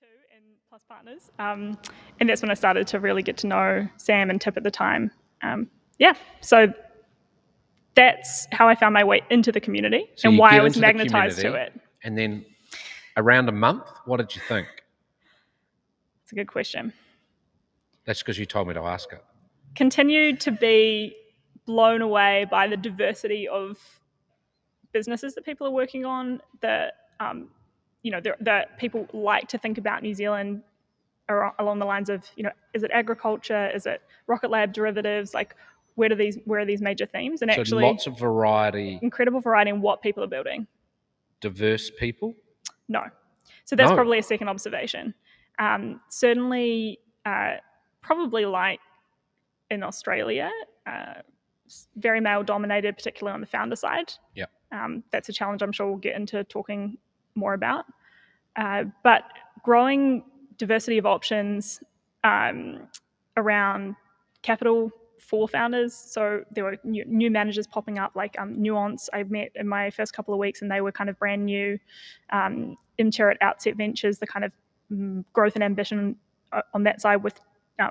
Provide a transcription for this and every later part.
2 in Plus Partners, and that's when I started to really get to know Sam and Tip at the time. So that's how I found my way into the community and why I was magnetised to it. And then around a month, what did you think? It's a good question. That's because you told me to ask it. Continued to be blown away by the diversity of businesses that people are working on. That people like to think about New Zealand along the lines of, is it agriculture? Is it Rocket Lab derivatives? Like, where are these major themes? And so actually, lots of variety, incredible variety in what people are building. Diverse people? No. So that's probably a second observation. Certainly, probably like in Australia, very male dominated, particularly on the founder side. Yeah. That's a challenge I'm sure we'll get into talking more about. But growing diversity of options around capital for founders. So there were new managers popping up, like Nuance I met in my first couple of weeks, and they were kind of brand new. Imcher at Outset Ventures, the kind of growth and ambition on that side with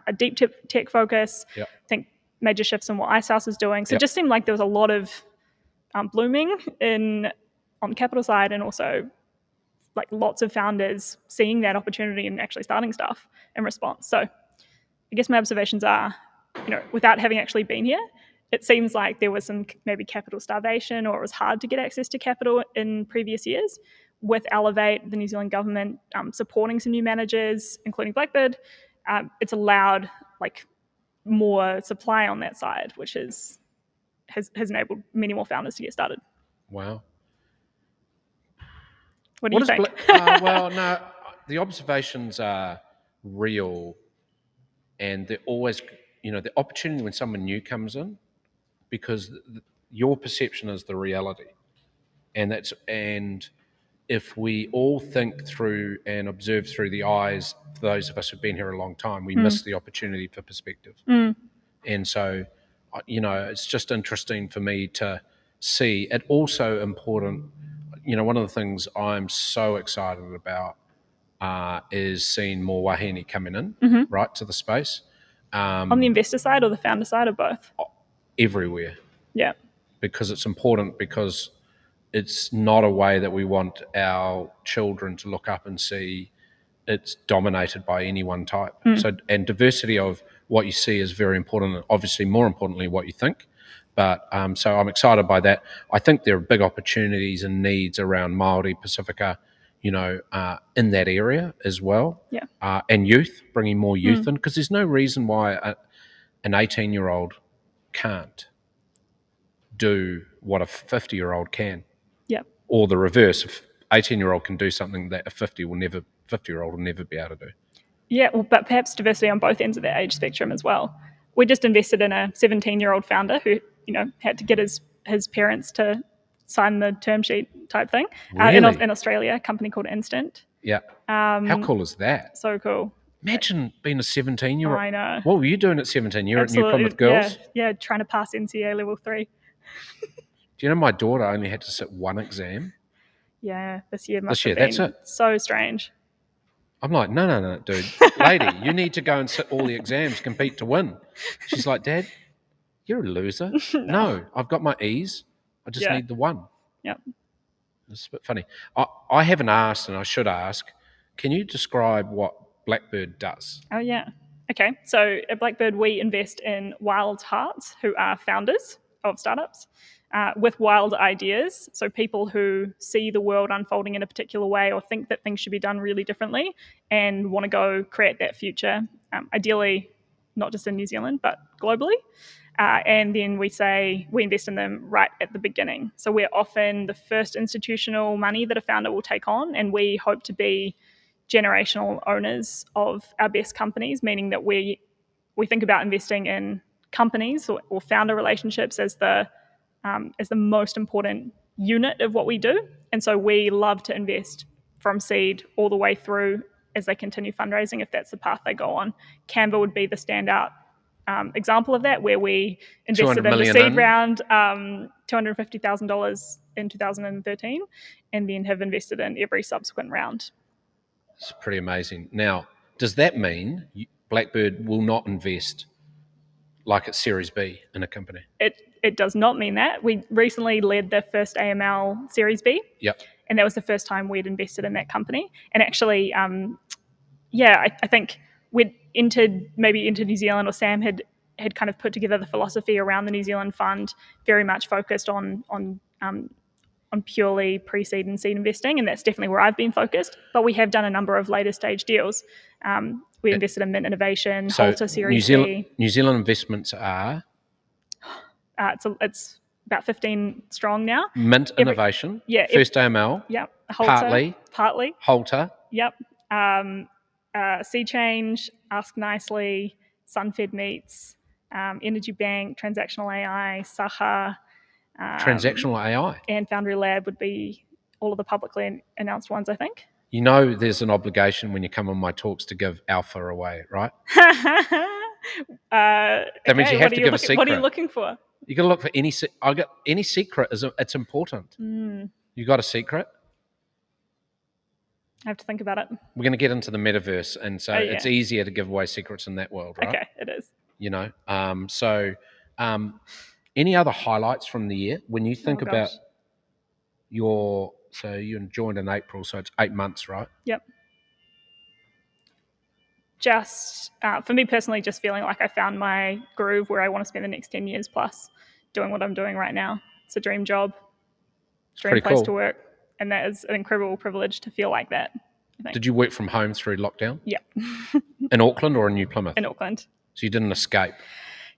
a deep tech focus. Yep. I think major shifts in what Icehouse is doing. So it just seemed like there was a lot of blooming on the capital side, and also like lots of founders seeing that opportunity and actually starting stuff in response. So I guess my observations are, without having actually been here, it seems like there was some maybe capital starvation, or it was hard to get access to capital in previous years. With Elevate, the New Zealand government supporting some new managers, including Blackbird, it's allowed like more supply on that side, which has enabled many more founders to get started. Wow. What do you think? Well, no, the observations are real, and they're always, the opportunity when someone new comes in, because your perception is the reality, and if we all think through and observe through the eyes, those of us who've been here a long time, we miss the opportunity for perspective. And so, it's just interesting for me to see it. Also important, one of the things I'm so excited about is seeing more wahine coming in, right, to the space. On the investor side or the founder side, or both? Everywhere. Yeah. Because it's important, because it's not a way that we want our children to look up and see it's dominated by any one type. So, and diversity of what you see is very important, and obviously more importantly what you think. But so I'm excited by that. I think there are big opportunities and needs around Māori, Pacifica, in that area as well. Yeah. And youth, bringing more youth in, because there's no reason why an 18-year-old can't do what a 50-year-old can. Yeah. Or the reverse. If 18-year-old can do something that a 50-year-old will never be able to do. Yeah, well, but perhaps diversity on both ends of the age spectrum as well. We just invested in a 17-year-old founder who, had to get his parents to sign the term sheet type thing. Really? In Australia, a company called Instant. Yeah. How cool is that? So cool. Imagine being a 17-year-old. I know. What were you doing at 17? You're at New Plymouth Girls? Yeah, trying to pass NCA level 3. Do you know my daughter only had to sit one exam? Yeah, this year must have been that's it. So strange. I'm like, no, dude. Lady, you need to go and sit all the exams, compete to win. She's like, Dad, you're a loser. No, I've got my E's. I just need the one. Yep. It's a bit funny. I haven't asked, and I should ask, can you describe what Blackbird does? Oh, yeah. Okay. So at Blackbird, we invest in wild hearts who are founders of startups with wild ideas. So people who see the world unfolding in a particular way, or think that things should be done really differently, and want to go create that future, ideally not just in New Zealand, but globally. And then we invest in them right at the beginning. So we're often the first institutional money that a founder will take on, and we hope to be generational owners of our best companies, meaning that we think about investing in companies or founder relationships as the most important unit of what we do. And so we love to invest from seed all the way through as they continue fundraising, if that's the path they go on. Canva would be the standout example of that, where we invested in the seed round, $250,000 in 2013, and then have invested in every subsequent round. It's pretty amazing. Now, does that mean Blackbird will not invest like it's Series B in a company? It does not mean that. We recently led the first AML Series B. Yep. And that was the first time we'd invested in that company. And actually, I think we'd entered into New Zealand, or Sam had kind of put together the philosophy around the New Zealand fund, very much focused on purely pre-seed and seed investing, and that's definitely where I've been focused. But we have done a number of later stage deals. We invested in Mint Innovation, So Halter Series B. New Zealand investments are It's about 15 strong now. Mint Innovation, First AML, yep, Halter, partly, Halter, yep, Sea Change, Ask Nicely, Sunfed Meats, Energy Bank, Transactional AI, Saha. Transactional AI. And Foundry Lab would be all of the publicly announced ones, I think. You know there's an obligation when you come on my talks to give alpha away, right? That means you have to give a secret. What are you looking for? You got to look for any secret. It's important. You got a secret? I have to think about it. We're going to get into the metaverse, and so it's easier to give away secrets in that world, right? Okay, it is. You know, any other highlights from the year when you think about so you joined in April, so it's 8 months, right? Yep. Just for me personally, just feeling like I found my groove where I want to spend the next 10 years plus doing what I'm doing right now. It's a dream job, dream place to work, and that is an incredible privilege to feel like that. Did you work from home through lockdown? Yep. In Auckland or in New Plymouth? In Auckland. So you didn't escape?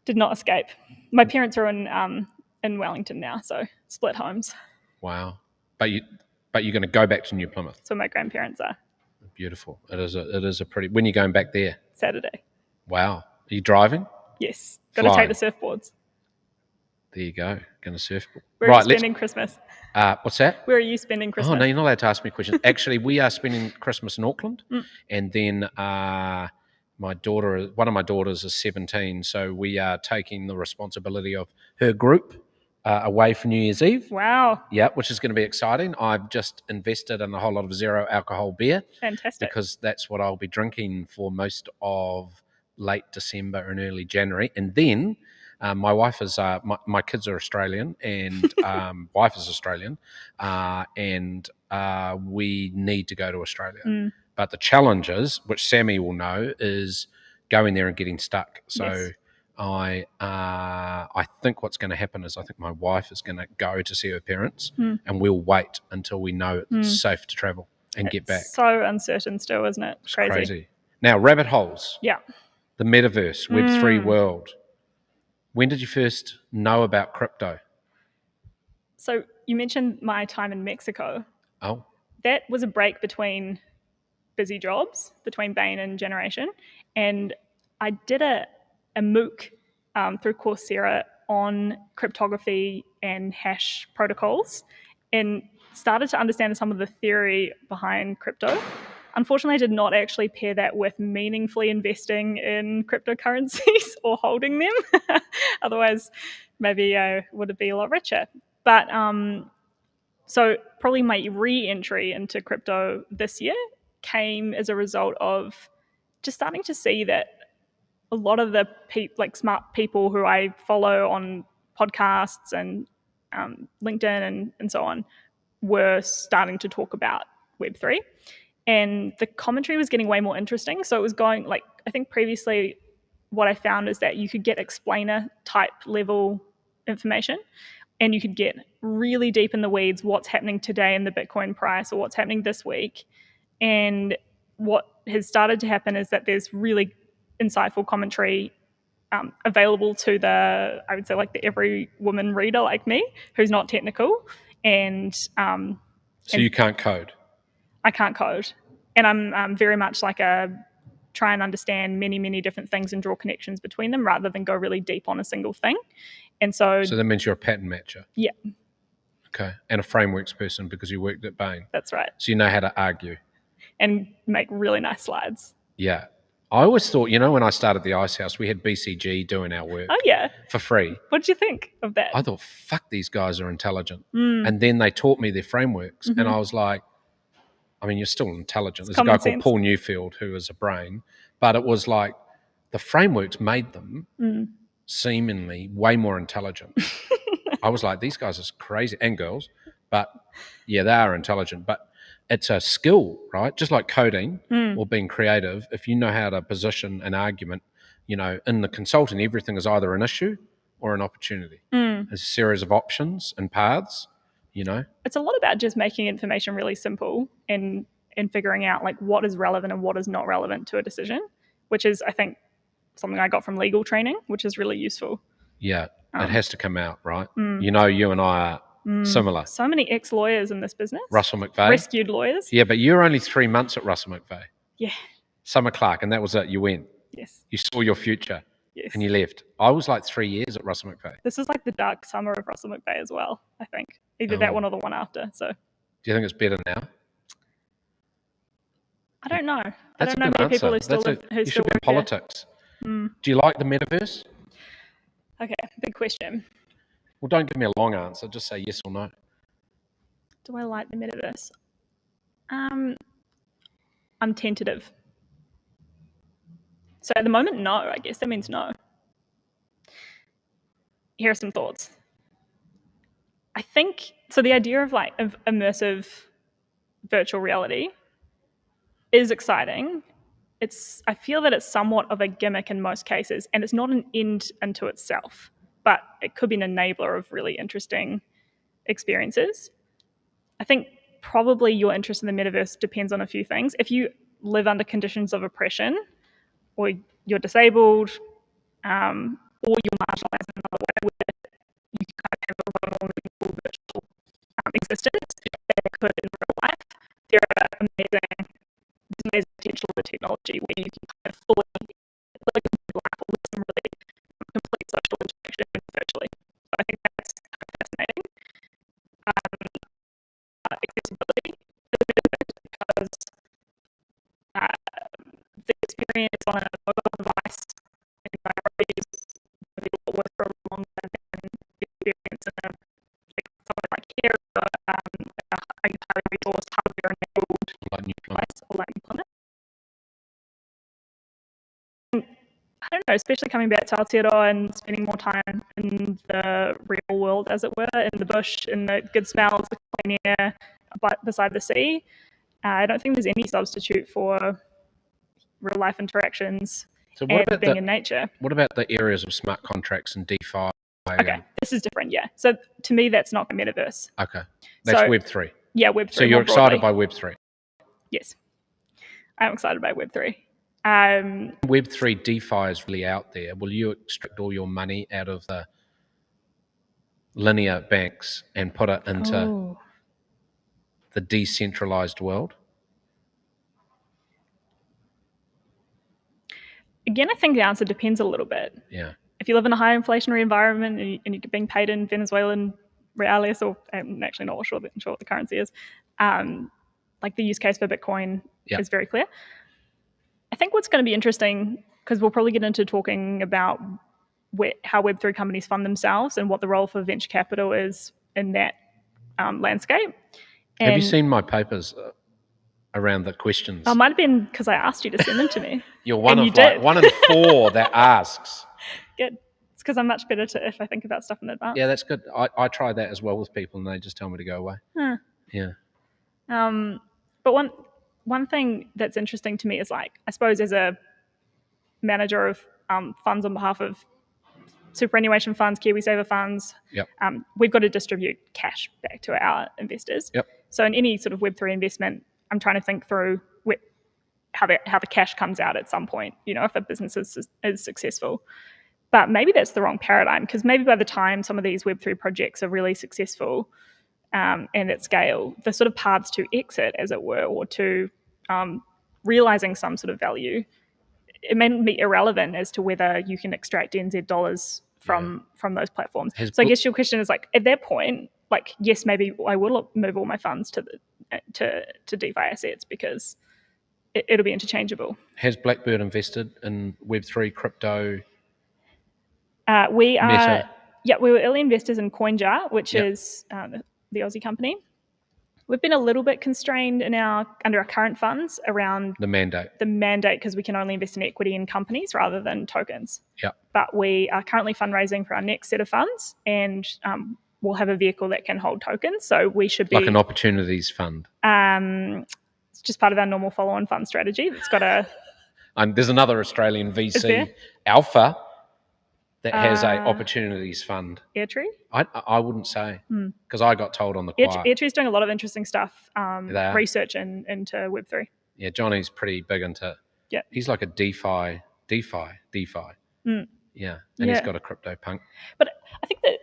Did not escape. My parents are in Wellington now, so split homes. Wow. But you're going to go back to New Plymouth? That's where my grandparents are. Beautiful. It is a pretty... When are you going back there? Saturday. Wow. Are you driving? Yes. Got to take the surfboards. There you go. Going to surfboard. Where are you spending Christmas? What's that? Where are you spending Christmas? Oh, no, you're not allowed to ask me questions. Actually, we are spending Christmas in Auckland, and then one of my daughters is 17, so we are taking the responsibility of her group away for New Year's Eve. Wow. Yeah, which is going to be exciting. I've just invested in a whole lot of zero alcohol beer. Fantastic. Because that's what I'll be drinking for most of late December and early January. And then my wife is, my kids are Australian, and wife is Australian, and we need to go to Australia. But the challenges, which Sammy will know, is going there and getting stuck. So yes. I think what's going to happen is I think my wife is going to go to see her parents, and we'll wait until we know it's safe to travel and get back. So uncertain still, isn't it? It's crazy. Now, rabbit holes. Yeah. The metaverse, Web3 world. When did you first know about crypto? So you mentioned my time in Mexico. Oh. That was a break between busy jobs, between Bain and Generation. And I did a MOOC through Coursera on cryptography and hash protocols, and started to understand some of the theory behind crypto. Unfortunately, I did not actually pair that with meaningfully investing in cryptocurrencies or holding them. Otherwise, maybe I would be a lot richer. But so probably my re-entry into crypto this year came as a result of just starting to see that a lot of the smart people who I follow on podcasts and LinkedIn and so on were starting to talk about Web3. And the commentary was getting way more interesting. So it was going, I think previously what I found is that you could get explainer type level information, and you could get really deep in the weeds, what's happening today in the Bitcoin price or what's happening this week. And what has started to happen is that there's really insightful commentary available to the every woman reader like me who's not technical. And so you can't code? I can't code. And I'm very much try and understand many, many different things and draw connections between them rather than go really deep on a single thing. And so that means you're a pattern matcher? Yeah. Okay. And a frameworks person because you worked at Bain? That's right. So you know how to argue? And make really nice slides. Yeah. I always thought, when I started the Ice House, we had BCG doing our work. Oh, yeah. For free. What did you think of that? I thought, fuck, these guys are intelligent. And then they taught me their frameworks. And I was like, I mean, you're still intelligent. There's a common guy called sense. Paul Newfield who is a brain, but it was like the frameworks made them seemingly way more intelligent. I was like, these guys are crazy, and girls, but yeah, they are intelligent. But it's a skill, right? Just like coding or being creative. If you know how to position an argument, you know, in the consulting, everything is either an issue or an opportunity. It's a series of options and paths, you know. It's a lot about just making information really simple and figuring out like what is relevant and what is not relevant to a decision, which is, I think, something I got from legal training, which is really useful. Yeah, it has to come out, right? You know, you and I are similar. So many ex-lawyers in this business. Russell McVeigh. Rescued lawyers. Yeah, but you were only 3 months at Russell McVeigh. Yeah. Summer Clark, and that was it. You went. Yes. You saw your future. Yes. And you left. I was like 3 years at Russell McVeigh. This is like the dark summer of Russell McVeigh as well, I think. Either that one or the one after. So do you think it's better now? I don't know. That's I don't know many people who still live who you still should be in work there. politics. Do you like the metaverse? Okay, big question. Well, don't give me a long answer. Just say yes or no. Do I like the metaverse? I'm tentative. So at the moment, no. I guess that means no. Here are some thoughts. I think so. The idea of like of immersive virtual reality is exciting. I feel that it's somewhat of a gimmick in most cases, and it's not an end unto itself, but it could be an enabler of really interesting experiences. I think probably your interest in the metaverse depends on a few things. If you live under conditions of oppression, or you're disabled, or you're marginalized in another way where you kind of have a more meaningful virtual existence that could in real life, there are amazing potential of technology where you can kind of fully like life or live some really complete social interaction virtually. So I think that's kind of fascinating. Accessibility because the experience on a mobile device is maybe a lot worse for a long time than the experience in something like here or a highly resourced, hardware enabled device or like implement. I don't know, especially coming back to Aotearoa and spending more time in the real world, as it were, in the bush, in the good smells, the clean air, beside the sea. I don't think there's any substitute for real life interactions and being in nature. What about the areas of smart contracts and DeFi? Okay, this is different, yeah. So to me, that's not the metaverse. Okay, that's Web3. Yeah, Web3. So you're excited by Web3? Yes, I'm excited by Web3. Web3 DeFi is really out there. Will you extract all your money out of the linear banks and put it into the decentralized world? Again, I think the answer depends a little bit. Yeah. If you live in a high inflationary environment and you're being paid in Venezuelan reales, or I'm actually not sure what the currency is, like the use case for Bitcoin is very clear. I think what's going to be interesting, because we'll probably get into talking about how Web3 companies fund themselves and what the role for venture capital is in that landscape. And have you seen my papers around the questions? It might have been because I asked you to send them to me. You're one of the 4 that asks. Good. It's because I'm much better if I think about stuff in advance. Yeah, that's good. I try that as well with people, and they just tell me to go away. Huh. Yeah. But one thing that's interesting to me is, like, I suppose as a manager of funds on behalf of superannuation funds, KiwiSaver funds, we've got to distribute cash back to our investors. Yep. So in any sort of Web3 investment, I'm trying to think through how the cash comes out at some point, you know, if a business is successful. But maybe that's the wrong paradigm, because maybe by the time some of these Web3 projects are really successful and at scale, the sort of paths to exit, as it were, or to realizing some sort of value, it may be irrelevant as to whether you can extract NZ dollars from those platforms. So I guess your question is, like, at that point, like, yes, maybe I will move all my funds to DeFi assets because it'll be interchangeable. Has Blackbird invested in Web3 crypto? We were early investors in CoinJar, which is the Aussie company. We've been a little bit constrained under our current funds around The mandate. the mandate because we can only invest in equity in companies rather than tokens. Yeah. But we are currently fundraising for our next set of funds, and we'll have a vehicle that can hold tokens. So we should be Like an opportunities fund. It's just part of our normal follow-on fund strategy. It's got a. There's another Australian Is there? VC, Alpha, that has a opportunities fund. Airtree? I wouldn't say, because I got told on the quiet. Airtree's doing a lot of interesting stuff, They are. research into Web3. Yeah, Johnny's pretty big into. Yeah. He's like a DeFi. Yeah, and he's got a crypto punk. But I think that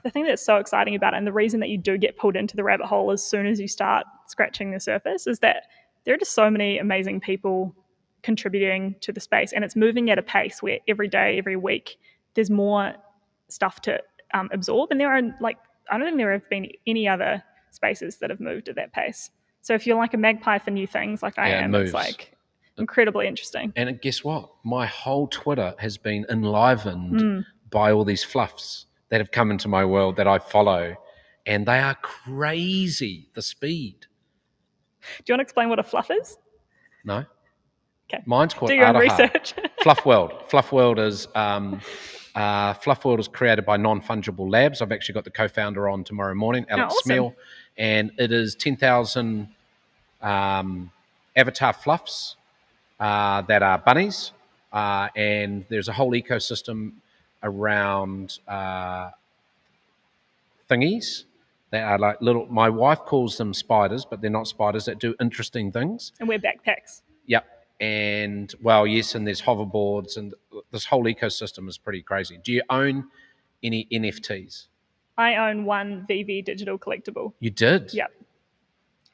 the thing that's so exciting about it, and the reason that you do get pulled into the rabbit hole as soon as you start scratching the surface, is that there are just so many amazing people contributing to the space, and it's moving at a pace where every day, every week, there's more stuff to absorb. And there are I don't think there have been any other spaces that have moved at that pace. So if you're like a magpie for new things, like I am, it's like incredibly interesting. And guess what? My whole Twitter has been enlivened by all these fluffs that have come into my world that I follow, and they are crazy, the speed. Do you want to explain what a fluff is? No. Okay. Mine's called Do your own research. Fluff World. Fluff World is created by Non-Fungible Labs. I've actually got the co-founder on tomorrow morning, Alex Smeel, and it is 10,000 avatar fluffs that are bunnies, and there's a whole ecosystem around thingies that are like little. My wife calls them spiders, but they're not spiders that do interesting things. And wear backpacks. Yep. And yes, and there's hoverboards, and this whole ecosystem is pretty crazy. Do you own any NFTs? I own one VV digital collectible. You did? Yep.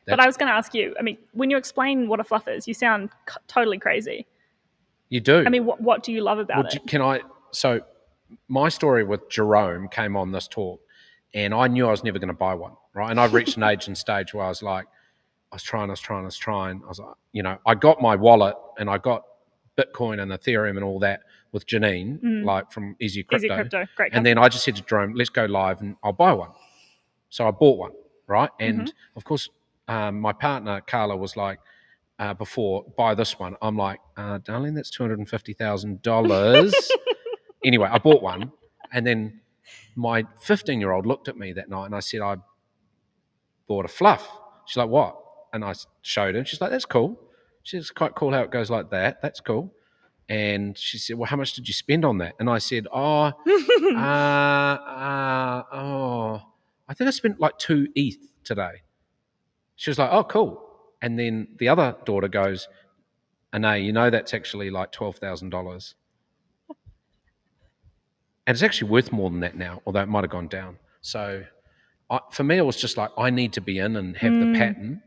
But I was going to ask you, I mean, when you explain what a fluff is, you sound totally crazy. You do. I mean, what do you love about it? So my story with Jerome came on this talk, and I knew I was never going to buy one, right? And I've reached an age and stage where I was like, I was trying. I was like, I got my wallet and I got Bitcoin and Ethereum and all that with Janine, like from Easy Crypto. Easy Crypto, great. And then I just said to Jerome, let's go live and I'll buy one. So I bought one, right? And of course, my partner, Carla, was like, before, buy this one. I'm like, darling, that's $250,000. Anyway, I bought one. And then my 15-year-old looked at me that night and I said, I bought a fluff. She's like, what? And I showed her. She's like, that's cool. She's quite cool how it goes like that. That's cool. And she said, well, how much did you spend on that? And I said, I think I spent like 2 ETH today. She was like, oh, cool. And then the other daughter goes, Anae, that's actually like $12,000. And it's actually worth more than that now, although it might have gone down. So for me, it was just like, I need to be in and have the pattern,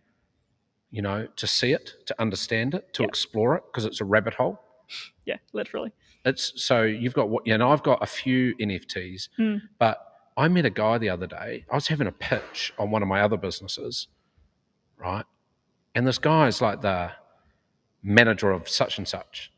to see it, to understand it, to explore it, because it's a rabbit hole. Yeah, literally. So you've got I've got a few NFTs, but I met a guy the other day. I was having a pitch on one of my other businesses, right? And this guy is like the manager of such and such.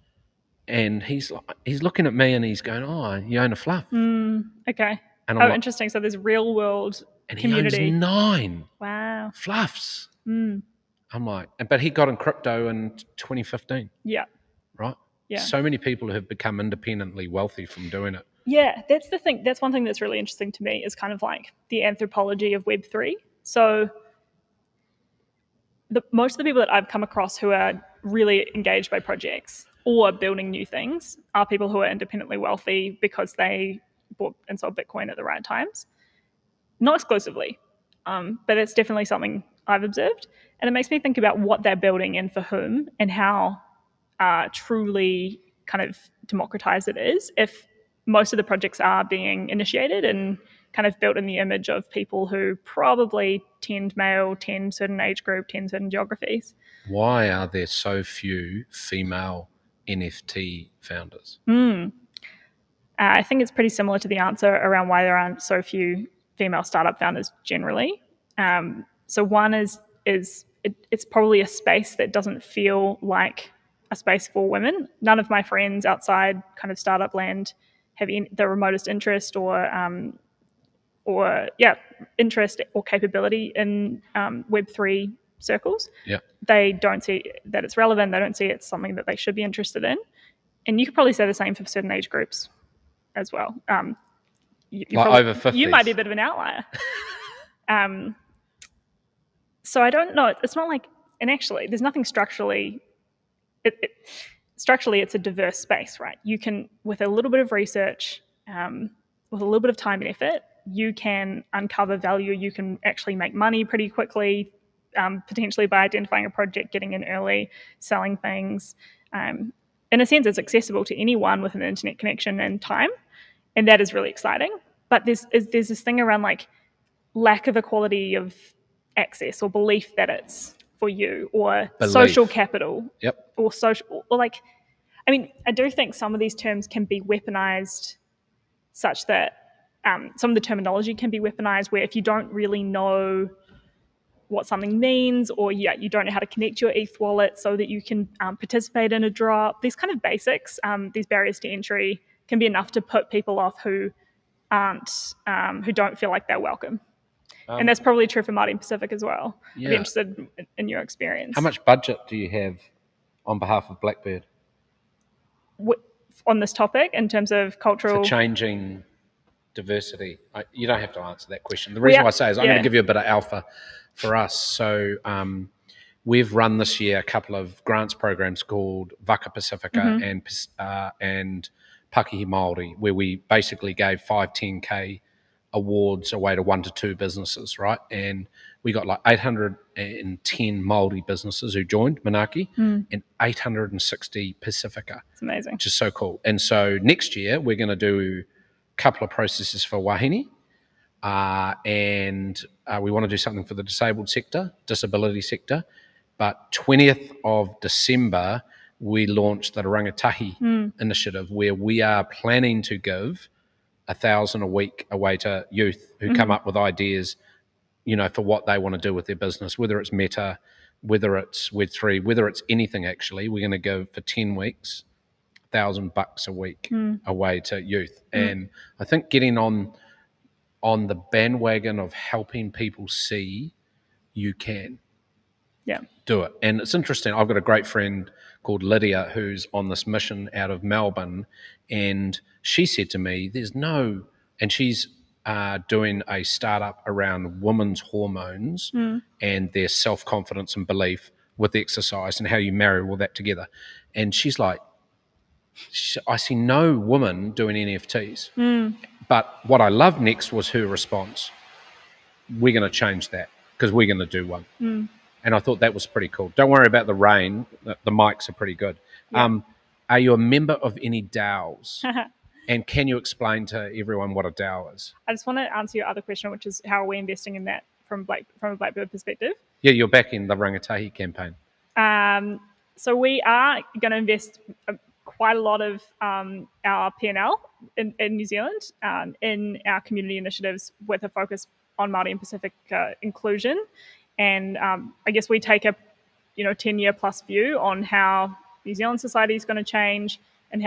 And he's looking at me and he's going, oh, you own a fluff. Okay. And I'm interesting. So there's real world and community. He owns 9 wow. fluffs. I'm like, but he got in crypto in 2015. Yeah. Right? Yeah. So many people have become independently wealthy from doing it. Yeah, that's the thing. That's one thing that's really interesting to me is kind of like the anthropology of Web3. So most of the people that I've come across who are really engaged by projects or building new things are people who are independently wealthy because they bought and sold Bitcoin at the right times. Not exclusively, but it's definitely something I've observed. And it makes me think about what they're building and for whom and how truly kind of democratized it is if most of the projects are being initiated and kind of built in the image of people who probably tend male, tend certain age group, tend certain geographies. Why are there so few female NFT founders? I think it's pretty similar to the answer around why there aren't so few female startup founders generally. So one is it's probably a space that doesn't feel like a space for women. None of my friends outside kind of startup land have the remotest interest or or interest or capability in Web3 circles. Yeah. They don't see that it's relevant. They don't see it's something that they should be interested in. And you could probably say the same for certain age groups as well. Like over 50s. You might be a bit of an outlier. So I don't know. It's not like, and actually, there's nothing structurally. Structurally, it's a diverse space, right? You can, with a little bit of research, with a little bit of time and effort, you can uncover value. You can actually make money pretty quickly, potentially by identifying a project, getting in early, selling things. In a sense, it's accessible to anyone with an internet connection and time, and that is really exciting. But there's this thing around like lack of equality of access or belief that it's for you, or social capital, or social, or like, I mean, I do think some of these terms can be weaponized such that some of the terminology can be weaponized where if you don't really know what something means, or you don't know how to connect your ETH wallet so that you can participate in a drop, these kind of basics, these barriers to entry can be enough to put people off who don't feel like they're welcome. And that's probably true for Māori and Pacific as well. Yeah. I'd be interested in your experience. How much budget do you have on behalf of Blackbird? On this topic, in terms of cultural... For changing diversity? You don't have to answer that question. The reason why I say is I'm going to give you a bit of alpha for us. So we've run this year a couple of grants programs called Waka Pacifica and Pakihi Māori, where we basically gave 5-10K awards away to 1 to 2 businesses, right? And we got like 810 Māori businesses who joined Manaaki and 860 Pacifica. It's amazing. Which is so cool. And so next year we're going to do a couple of processes for Wahine, and we want to do something for the disabled sector, disability sector. But 20th of December, we launched the Rangatahi initiative, where we are planning to give 1,000 a week away to youth who come up with ideas, for what they want to do with their business, whether it's Meta, whether it's Web3, whether it's anything actually. We're going to give for 10 weeks, $1,000 a week away to youth. And I think getting on the bandwagon of helping people see you can do it. And it's interesting. I've got a great friend called Lydia who's on this mission out of Melbourne, and she said to me, and she's doing a startup around women's hormones and their self-confidence and belief with exercise and how you marry all that together. And she's like, I see no woman doing NFTs. But what I loved next was her response. We're going to change that because we're going to do one. And I thought that was pretty cool. Don't worry about the rain. The mics are pretty good. Yeah. Are you a member of any DAOs? And can you explain to everyone what a DAO is? I just want to answer your other question, which is how are we investing in that from a Blackbird perspective? Yeah, you're backing the Rangatahi campaign. So we are going to invest quite a lot of our P&L in New Zealand in our community initiatives with a focus on Māori and Pacific inclusion. And I guess we take a 10-year plus view on how New Zealand society is going to change and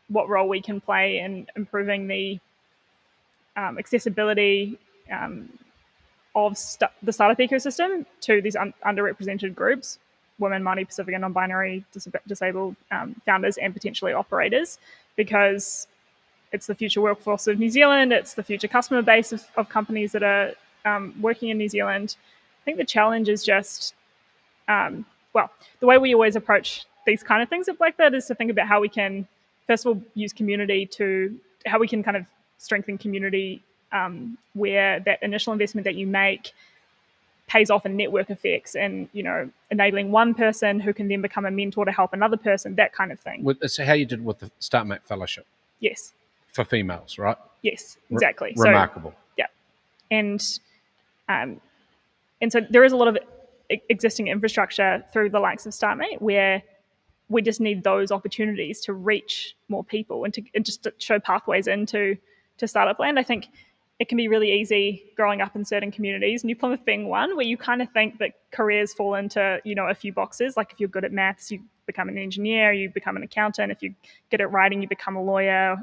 what role we can play in improving the accessibility of the startup ecosystem to these underrepresented groups, women, Māori, Pacific and non-binary disabled founders and potentially operators, because it's the future workforce of New Zealand, it's the future customer base of companies that are working in New Zealand. I think the challenge is just, the way we always approach these kind of things at Blackbird is to think about how we can, first of all, use community how we can kind of strengthen community where that initial investment that you make pays off in network effects and, enabling one person who can then become a mentor to help another person, that kind of thing. So how you did with the StartMate Fellowship? Yes. For females, right? Yes, exactly. Remarkable. So, yeah. And so there is a lot of existing infrastructure through the likes of StartMate where we just need those opportunities to reach more people and just to show pathways into startup land. I think it can be really easy growing up in certain communities, New Plymouth being one, where you kind of think that careers fall into, a few boxes. Like if you're good at maths, you become an engineer, you become an accountant. If you're good at writing, you become a lawyer,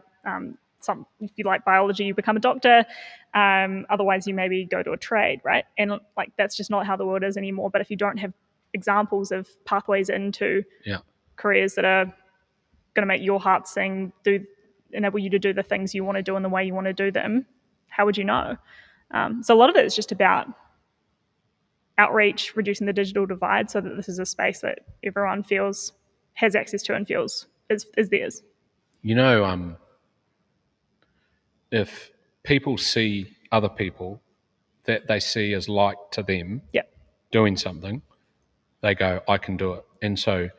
if you like biology, you become a doctor. Otherwise, you maybe go to a trade, right? And like that's just not how the world is anymore. But if you don't have examples of pathways into careers that are going to make your heart sing, enable you to do the things you want to do in the way you want to do them, how would you know? So a lot of it is just about outreach, reducing the digital divide so that this is a space that everyone feels has access to and feels is theirs. If people see other people that they see as like to them doing something, they go, I can do it. And so,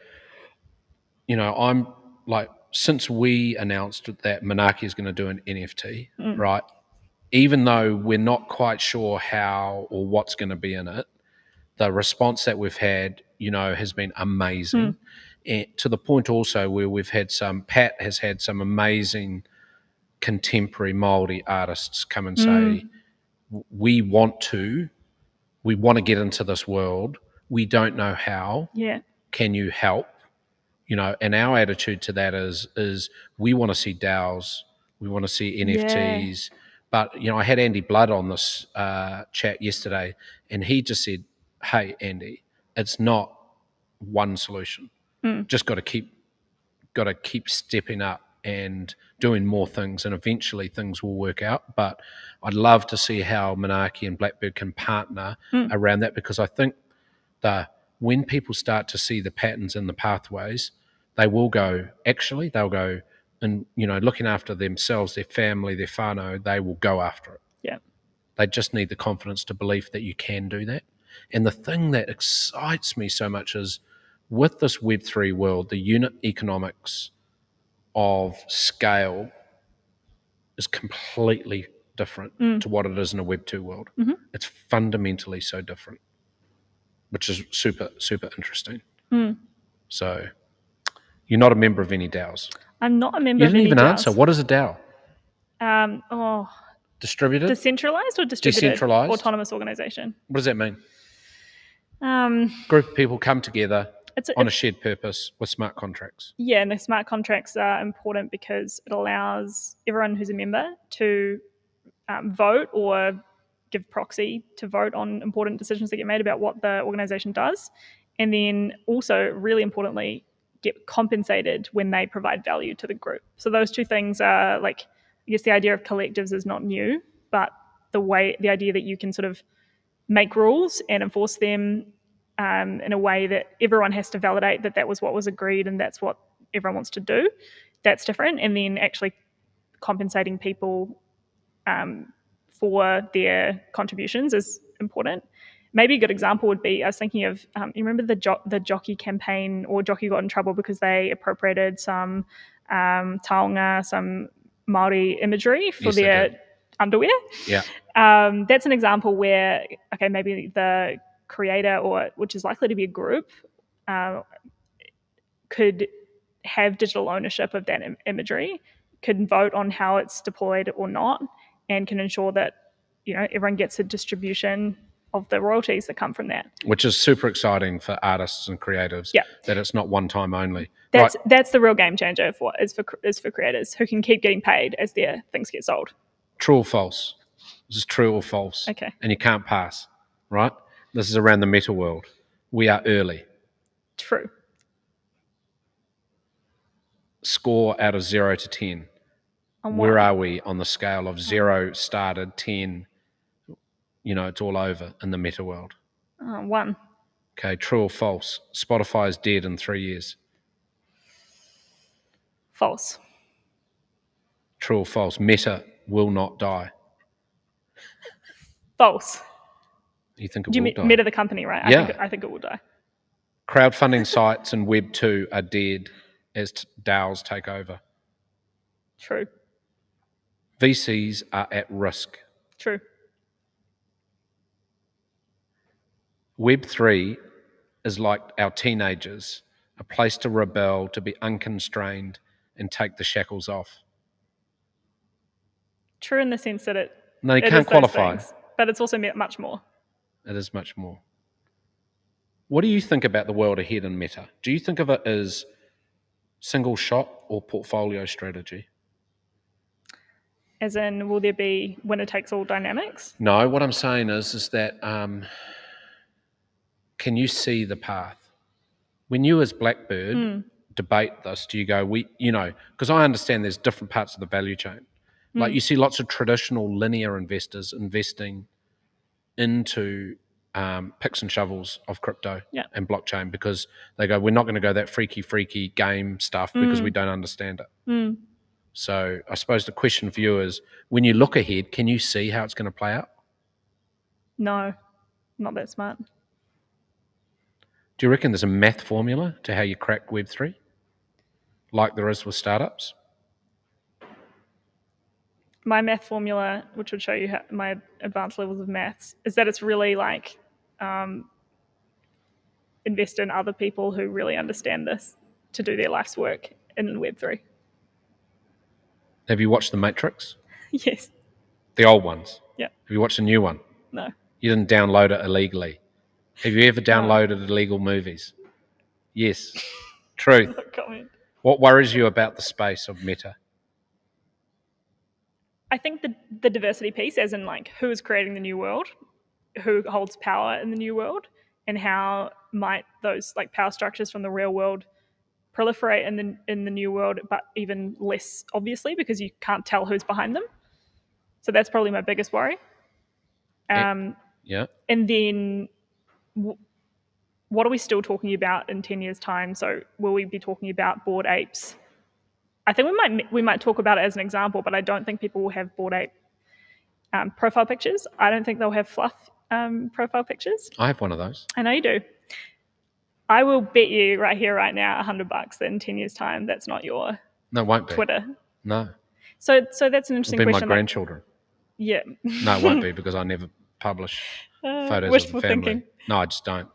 I'm like, since we announced that Manaki is going to do an NFT, right? Even though we're not quite sure how or what's going to be in it, the response that we've had, has been amazing. And to the point also where Pat has had some amazing contemporary Māori artists come and say, we want to get into this world. We don't know how. Yeah. Can you help? And our attitude to that is we want to see DAOs. We want to see NFTs. Yeah. But, I had Andy Blood on this chat yesterday, and he just said, hey, Andy, it's not one solution. Just got to keep stepping up and doing more things, and eventually things will work out. But I'd love to see how Manaki and Blackbird can partner around that, because I think when people start to see the patterns and the pathways, they'll go and, looking after themselves, their family, their whānau, they will go after it. Yeah. They just need the confidence to believe that you can do that. And the thing that excites me so much is with this Web3 world, the unit economics of scale is completely different to what it is in a Web2 world. It's fundamentally so different, which is super, super interesting. So you're not a member of any DAOs? I'm not a member of any DAOs. You didn't even answer. What is a DAO? Distributed? Decentralized or distributed? Decentralized. Autonomous organization. What does that mean? Group of people come together on a shared purpose with smart contracts. Yeah, and the smart contracts are important because it allows everyone who's a member to vote or give proxy to vote on important decisions that get made about what the organization does. And then also, really importantly, get compensated when they provide value to the group. So those two things are like, I guess the idea of collectives is not new, but the idea that you can sort of make rules and enforce them in a way that everyone has to validate that was what was agreed and that's what everyone wants to do, that's different. And then actually compensating people for their contributions is important. Maybe a good example would be, I was thinking of, you remember the jockey campaign, or Jockey got in trouble because they appropriated some taonga, some Māori imagery for their underwear? Yeah. That's an example where, okay, maybe the creator, or which is likely to be a group, could have digital ownership of that imagery, could vote on how it's deployed or not, and can ensure that everyone gets a distribution of the royalties that come from that. Which is super exciting for artists and creatives. Yeah. That it's not one time only. That's the real game changer for creators who can keep getting paid as their things get sold. True or false? This is true or false. Okay. And you can't pass, right? This is around the meta world. We are early. True. Score out of 0 to 10. Where are we on the scale of 0 started, 10, it's all over in the meta world? 1. Okay, true or false? Spotify is dead in 3 years. False. True or false? Meta will not die. False. You think it will die? Meta the company, right? Yeah. I think it will die. Crowdfunding sites and Web2 are dead as DAOs take over. True. VCs are at risk. True. Web3 is like our teenagers, a place to rebel, to be unconstrained and take the shackles off. True in the sense that you can't qualify. Things, but it's also much more. It is much more. What do you think about the world ahead in Meta? Do you think of it as single shot or portfolio strategy? As in, will there be winner-takes-all dynamics? No, what I'm saying is that can you see the path? When you as Blackbird debate this, do you go, because I understand there's different parts of the value chain. Like you see lots of traditional linear investors investing into picks and shovels of crypto and blockchain because they go, we're not going to go that freaky game stuff because we don't understand it. So I suppose the question for you is, when you look ahead, can you see how it's going to play out? No, not that smart. Do you reckon there's a math formula to how you crack Web3, like there is with startups? My math formula, which would show you my advanced levels of maths, is that it's really like invest in other people who really understand this to do their life's work in Web3. Have you watched The Matrix? Yes. The old ones? Yeah. Have you watched the new one? No. You didn't download it illegally. Have you ever downloaded illegal movies? Yes. Truth. No comment. What worries you about the space of meta? I think the diversity piece, as in like who is creating the new world, who holds power in the new world, and how might those like power structures from the real world proliferate in the new world, but even less obviously because you can't tell who's behind them. So that's probably my biggest worry. Yeah. And then what are we still talking about in 10 years' time? So will we be talking about Bored Apes? I think we might talk about it as an example, but I don't think people will have Bored Ape profile pictures. I don't think they'll have fluff profile pictures. I have one of those. I know you do. I will bet you right here, right now, $100 that in 10 years' time, that's not your No, it won't be. Twitter. No. So that's an interesting It'll be question. my grandchildren. Yeah. No, it won't be because I never publish photos wishful of the family. thinking. No, I just don't.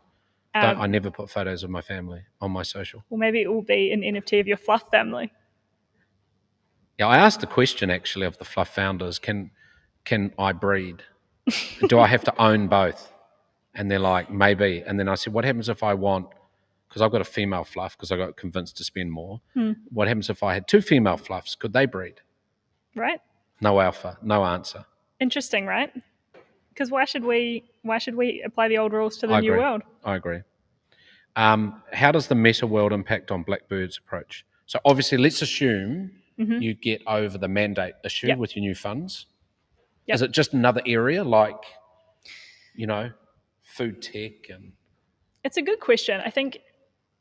I never put photos of my family on my social. Well, maybe it will be an NFT of your fluff family. Yeah, I asked the question actually of the fluff founders, can I breed? Do I have to own both? And they're like, maybe. And then I said, what happens if I want, because I've got a female fluff because I got convinced to spend more. What happens if I had two female fluffs? Could they breed? Right. No alpha, no answer. Interesting, right? Because why should we apply the old rules to the new world? I agree. How does the meta world impact on Blackbird's approach? So obviously, let's assume you get over the mandate issue with your new funds. Yep. Is it just another area like, food tech and? It's a good question. I think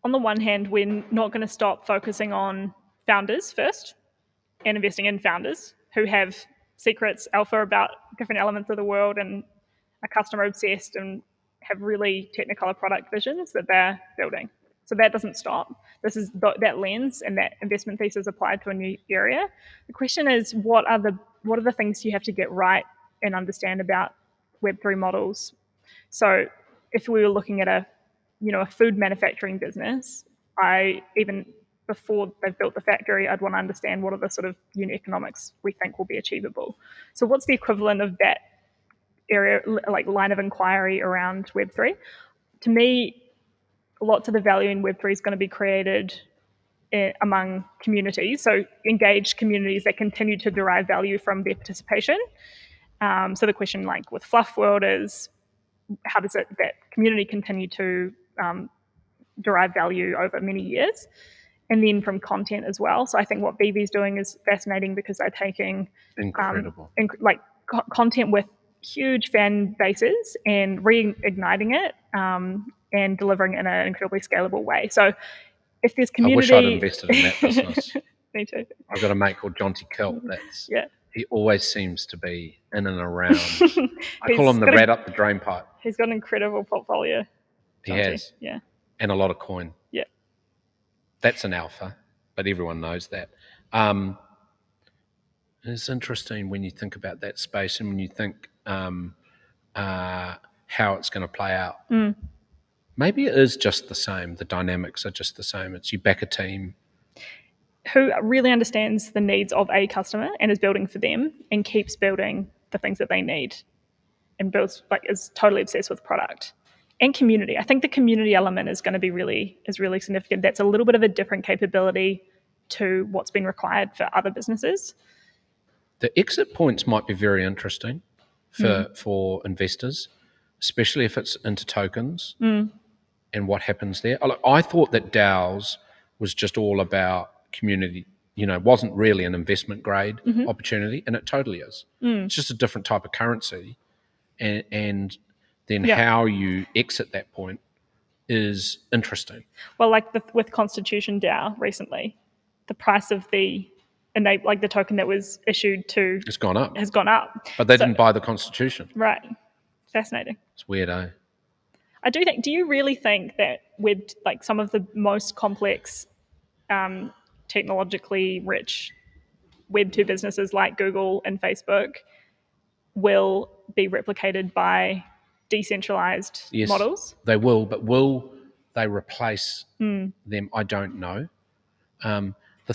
on the one hand, we're not going to stop focusing on founders first and investing in founders who have secrets, alpha about different elements of the world and are customer obsessed and have really technicolor product visions that they're building. So that doesn't stop. This is that lens and that investment thesis applied to a new area. The question is, what are the things you have to get right and understand about Web3 models? So if we were looking at a food manufacturing business, even before they've built the factory, I'd want to understand what are the sort of unit economics we think will be achievable. So what's the equivalent of that area, like line of inquiry around Web3? To me, lots of the value in Web3 is going to be created among communities, so engaged communities that continue to derive value from their participation. So the question, like with Fluff World, is how does that community continue to derive value over many years? And then from content as well. So I think what Phoebe's doing is fascinating because they're taking incredible content with huge fan bases and reigniting it and delivering it in an incredibly scalable way. So if there's community... I wish I'd invested in that business. Me too. I've got a mate called Jonty Kilt. He always seems to be in and around. I call him the rat up the drain pipe. He's got an incredible portfolio. He has. Yeah. And a lot of coin. Yeah. That's an alpha, but everyone knows that. It's interesting when you think about that space and when you think how it's going to play out. Maybe it is just the same. The dynamics are just the same. It's you back a team who really understands the needs of a customer and is building for them and keeps building the things that they need and builds, is totally obsessed with product and community. I think the community element is going to be really significant. That's a little bit of a different capability to what's been required for other businesses. The exit points might be very interesting for investors, especially if it's into tokens and what happens there. I thought that DAOs was just all about community, wasn't really an investment grade opportunity, and it totally is. It's just a different type of currency, and then Yeah. how you exit that point is interesting. Well, like with Constitution DAO recently, the price of the token that was issued to It's gone up, has gone up. but they So, didn't buy the Constitution. right, fascinating. It's weird, eh? I do think. Do you really think that some of the most complex, technologically rich Web 2 businesses like Google and Facebook will be replicated by decentralized Yes, models? they will, but will they replace them? I don't know. The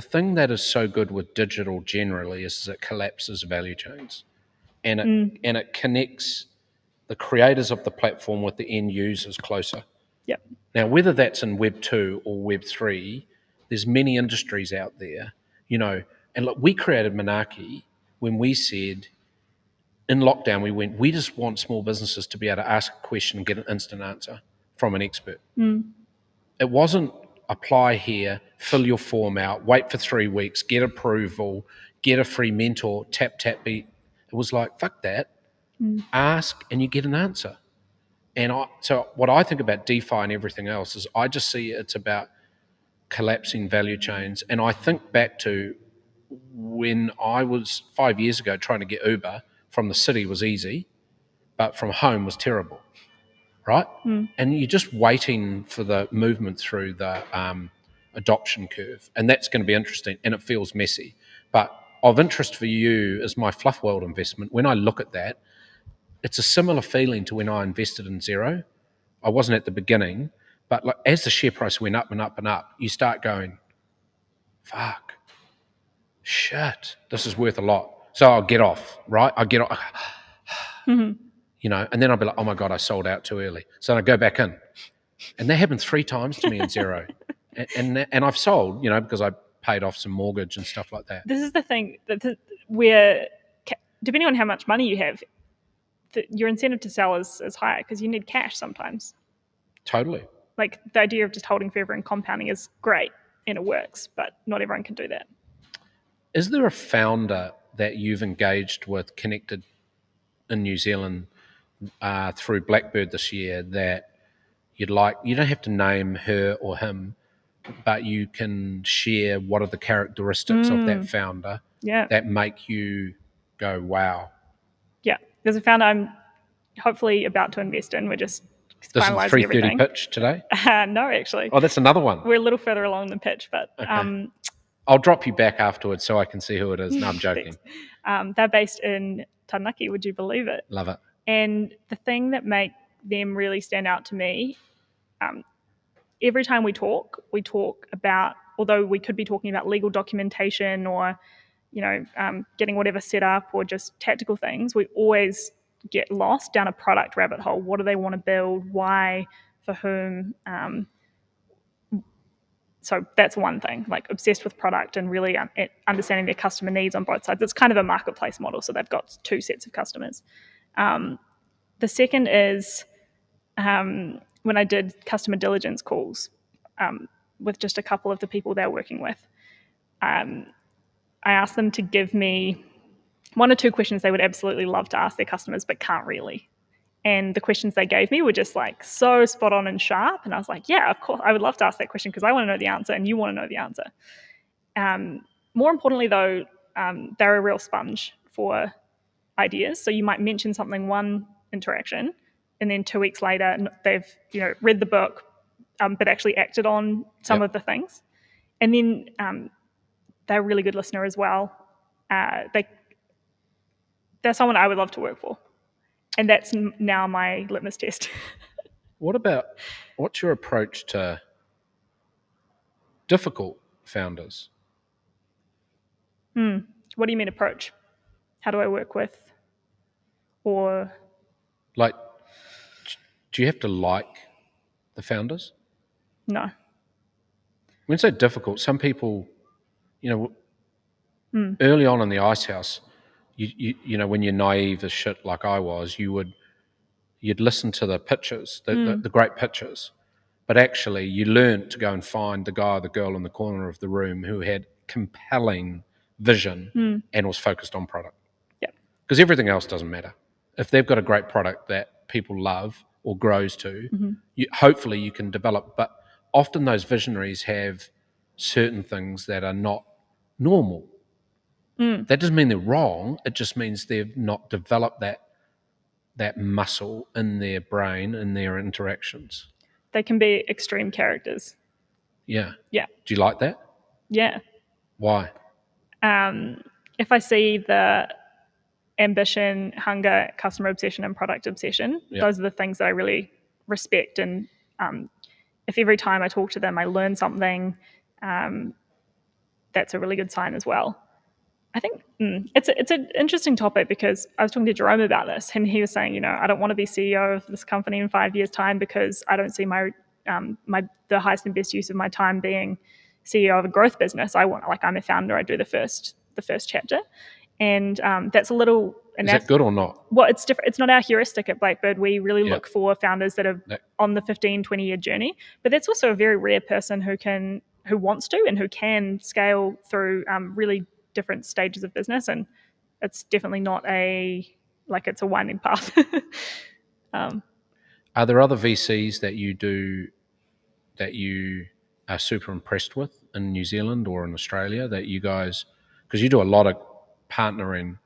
thing that is so good with digital generally is it collapses value chains, and it connects the creators of the platform with the end users closer. Yep. Now, whether that's in Web 2 or Web 3, there's many industries out there, and look, we created Monarchy when we said in lockdown, we just want small businesses to be able to ask a question and get an instant answer from an expert. It wasn't apply here, fill your form out, wait for 3 weeks, get approval, get a free mentor, tap, tap, beat. It was like, fuck that. Ask and you get an answer. So what I think about DeFi and everything else is I just see it's about collapsing value chains. And I think back to when I was 5 years ago trying to get Uber from the city was easy, but from home was terrible, right? And you're just waiting for the movement through the adoption curve. And that's going to be interesting, and it feels messy. But of interest for you is my Fluff World investment. When I look at that, it's a similar feeling to when I invested in Zero. I wasn't at the beginning, but like, as the share price went up and up and up, you start going, fuck, shit, this is worth a lot. So I'll get off, right? I'll get off, and then I'll be like, oh my God, I sold out too early. So then I go back in. And that happened 3 times to me in Zero. And I've sold, because I paid off some mortgage and stuff like that. This is the thing where, depending on how much money you have, your incentive to sell is higher because you need cash sometimes. Totally. Like the idea of just holding forever and compounding is great and it works, but not everyone can do that. Is there a founder that you've engaged with, connected in New Zealand through Blackbird this year that you'd like? You don't have to name her or him, but you can share what are the characteristics of that founder that make you go, wow. Yeah. There's a founder I'm hopefully about to invest in. We're just This is finalizing the 3:30 everything. pitch today? No, actually. Oh, that's another one. We're a little further along the pitch, but Okay. I'll drop you back afterwards so I can see who it is. No, I'm joking. They're based in Taranaki, would you believe it? Love it. And the thing that make them really stand out to me, every time we talk about, although we could be talking about legal documentation or, getting whatever set up or just tactical things, we always get lost down a product rabbit hole. What do they want to build? Why? For whom? So that's one thing, like obsessed with product and really understanding their customer needs on both sides. It's kind of a marketplace model, so they've got 2 sets of customers. The second is when I did customer diligence calls with just a couple of the people they're working with. I asked them to give me 1 or 2 questions they would absolutely love to ask their customers but can't really. And the questions they gave me were just like so spot on and sharp. And I was like, yeah, of course, I would love to ask that question because I want to know the answer and you want to know the answer. More importantly, though, they're a real sponge for ideas. So you might mention something one interaction, and then 2 weeks later, they've read the book, but actually acted on some of the things. And then they're a really good listener as well. They're someone I would love to work for. And that's now my litmus test. What's your approach to difficult founders? What do you mean approach? How do I work with? Or like, do you have to like the founders? No. When it's so difficult, some people, Early on in the Ice House, you know, when you're naive as shit like I was, you'd listen to the pitches, the great pitches, but actually you learned to go and find the guy or the girl in the corner of the room who had compelling vision and was focused on product. Yeah. Because everything else doesn't matter. If they've got a great product that people love or grows to, hopefully you can develop. But often those visionaries have certain things that are not normal. That doesn't mean they're wrong. It just means they've not developed that muscle in their brain, in their interactions. They can be extreme characters. Yeah. Yeah. Do you like that? Yeah. Why? If I see the ambition, hunger, customer obsession, and product obsession, those are the things that I really respect. And if every time I talk to them, I learn something, that's a really good sign as well. I think it's an interesting topic because I was talking to Jerome about this, and he was saying, I don't want to be CEO of this company in 5 years' time because I don't see my the highest and best use of my time being CEO of a growth business. I'm a founder. I do the first chapter, and that's a little. Is that good or not? Well, it's different. It's not our heuristic at Blackbird. We really look for founders that are on the 15, 20-year journey. But that's also a very rare person who wants to and who can scale through really different stages of business. And it's definitely not it's a winding path. Are there other VCs that you are super impressed with in New Zealand or in Australia that you guys, because you do a lot of partnering,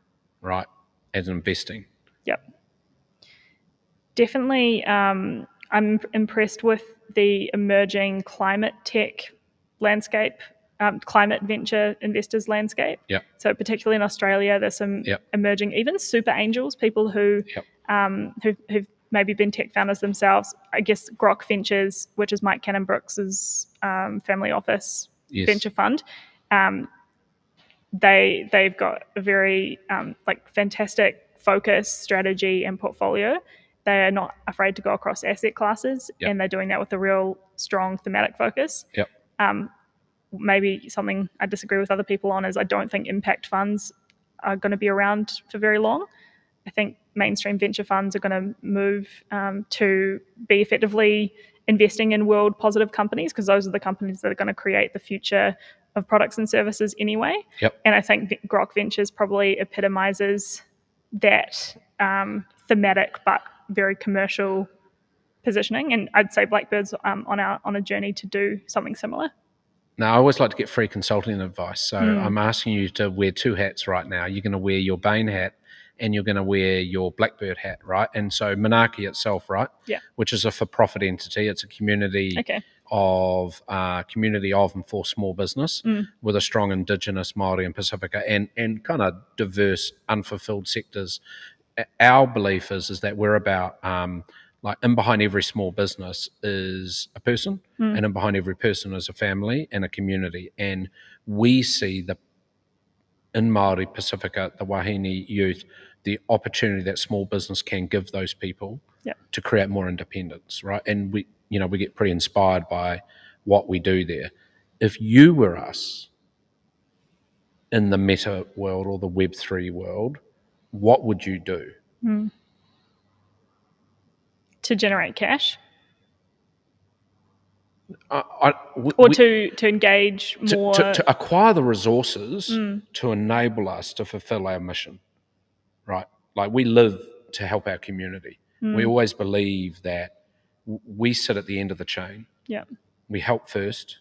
right, as investing? Yep. Definitely, I'm impressed with the emerging climate tech landscape, climate venture investors landscape. Yep. So particularly in Australia, there's some emerging, even super angels, people who've maybe been tech founders themselves. I guess Grok Ventures, which is Mike Cannon-Brooks's family office venture fund. They've got a very fantastic focus, strategy, and portfolio. They are not afraid to go across asset classes, and they're doing that with a real strong thematic focus. Yep. Maybe something I disagree with other people on is I don't think impact funds are going to be around for very long. I think mainstream venture funds are going to move to be effectively investing in world positive companies because those are the companies that are going to create the future of products and services anyway. Yep. And I think Grok Ventures probably epitomizes that thematic but very commercial positioning. And I'd say Blackbird's on a journey to do something similar. Now, I always like to get free consulting advice. So I'm asking you to wear two hats right now. You're going to wear your Bain hat and you're going to wear your Blackbird hat, right? And so Manaaki itself, right? Yeah. Which is a for-profit entity. It's a community of and for small business with a strong Indigenous, Māori and Pacifica and kind of diverse, unfulfilled sectors. Our belief is that we're about in behind every small business is a person, and in behind every person is a family and a community. And we see in Māori, Pacifica, the Wahine youth, the opportunity that small business can give those people to create more independence, right? And we get pretty inspired by what we do there. If you were us in the meta world or the Web3 world, what would you do? To generate cash? To engage more? To acquire the resources to enable us to fulfill our mission, right? Like we live to help our community. We always believe that we sit at the end of the chain. Yeah. We help first,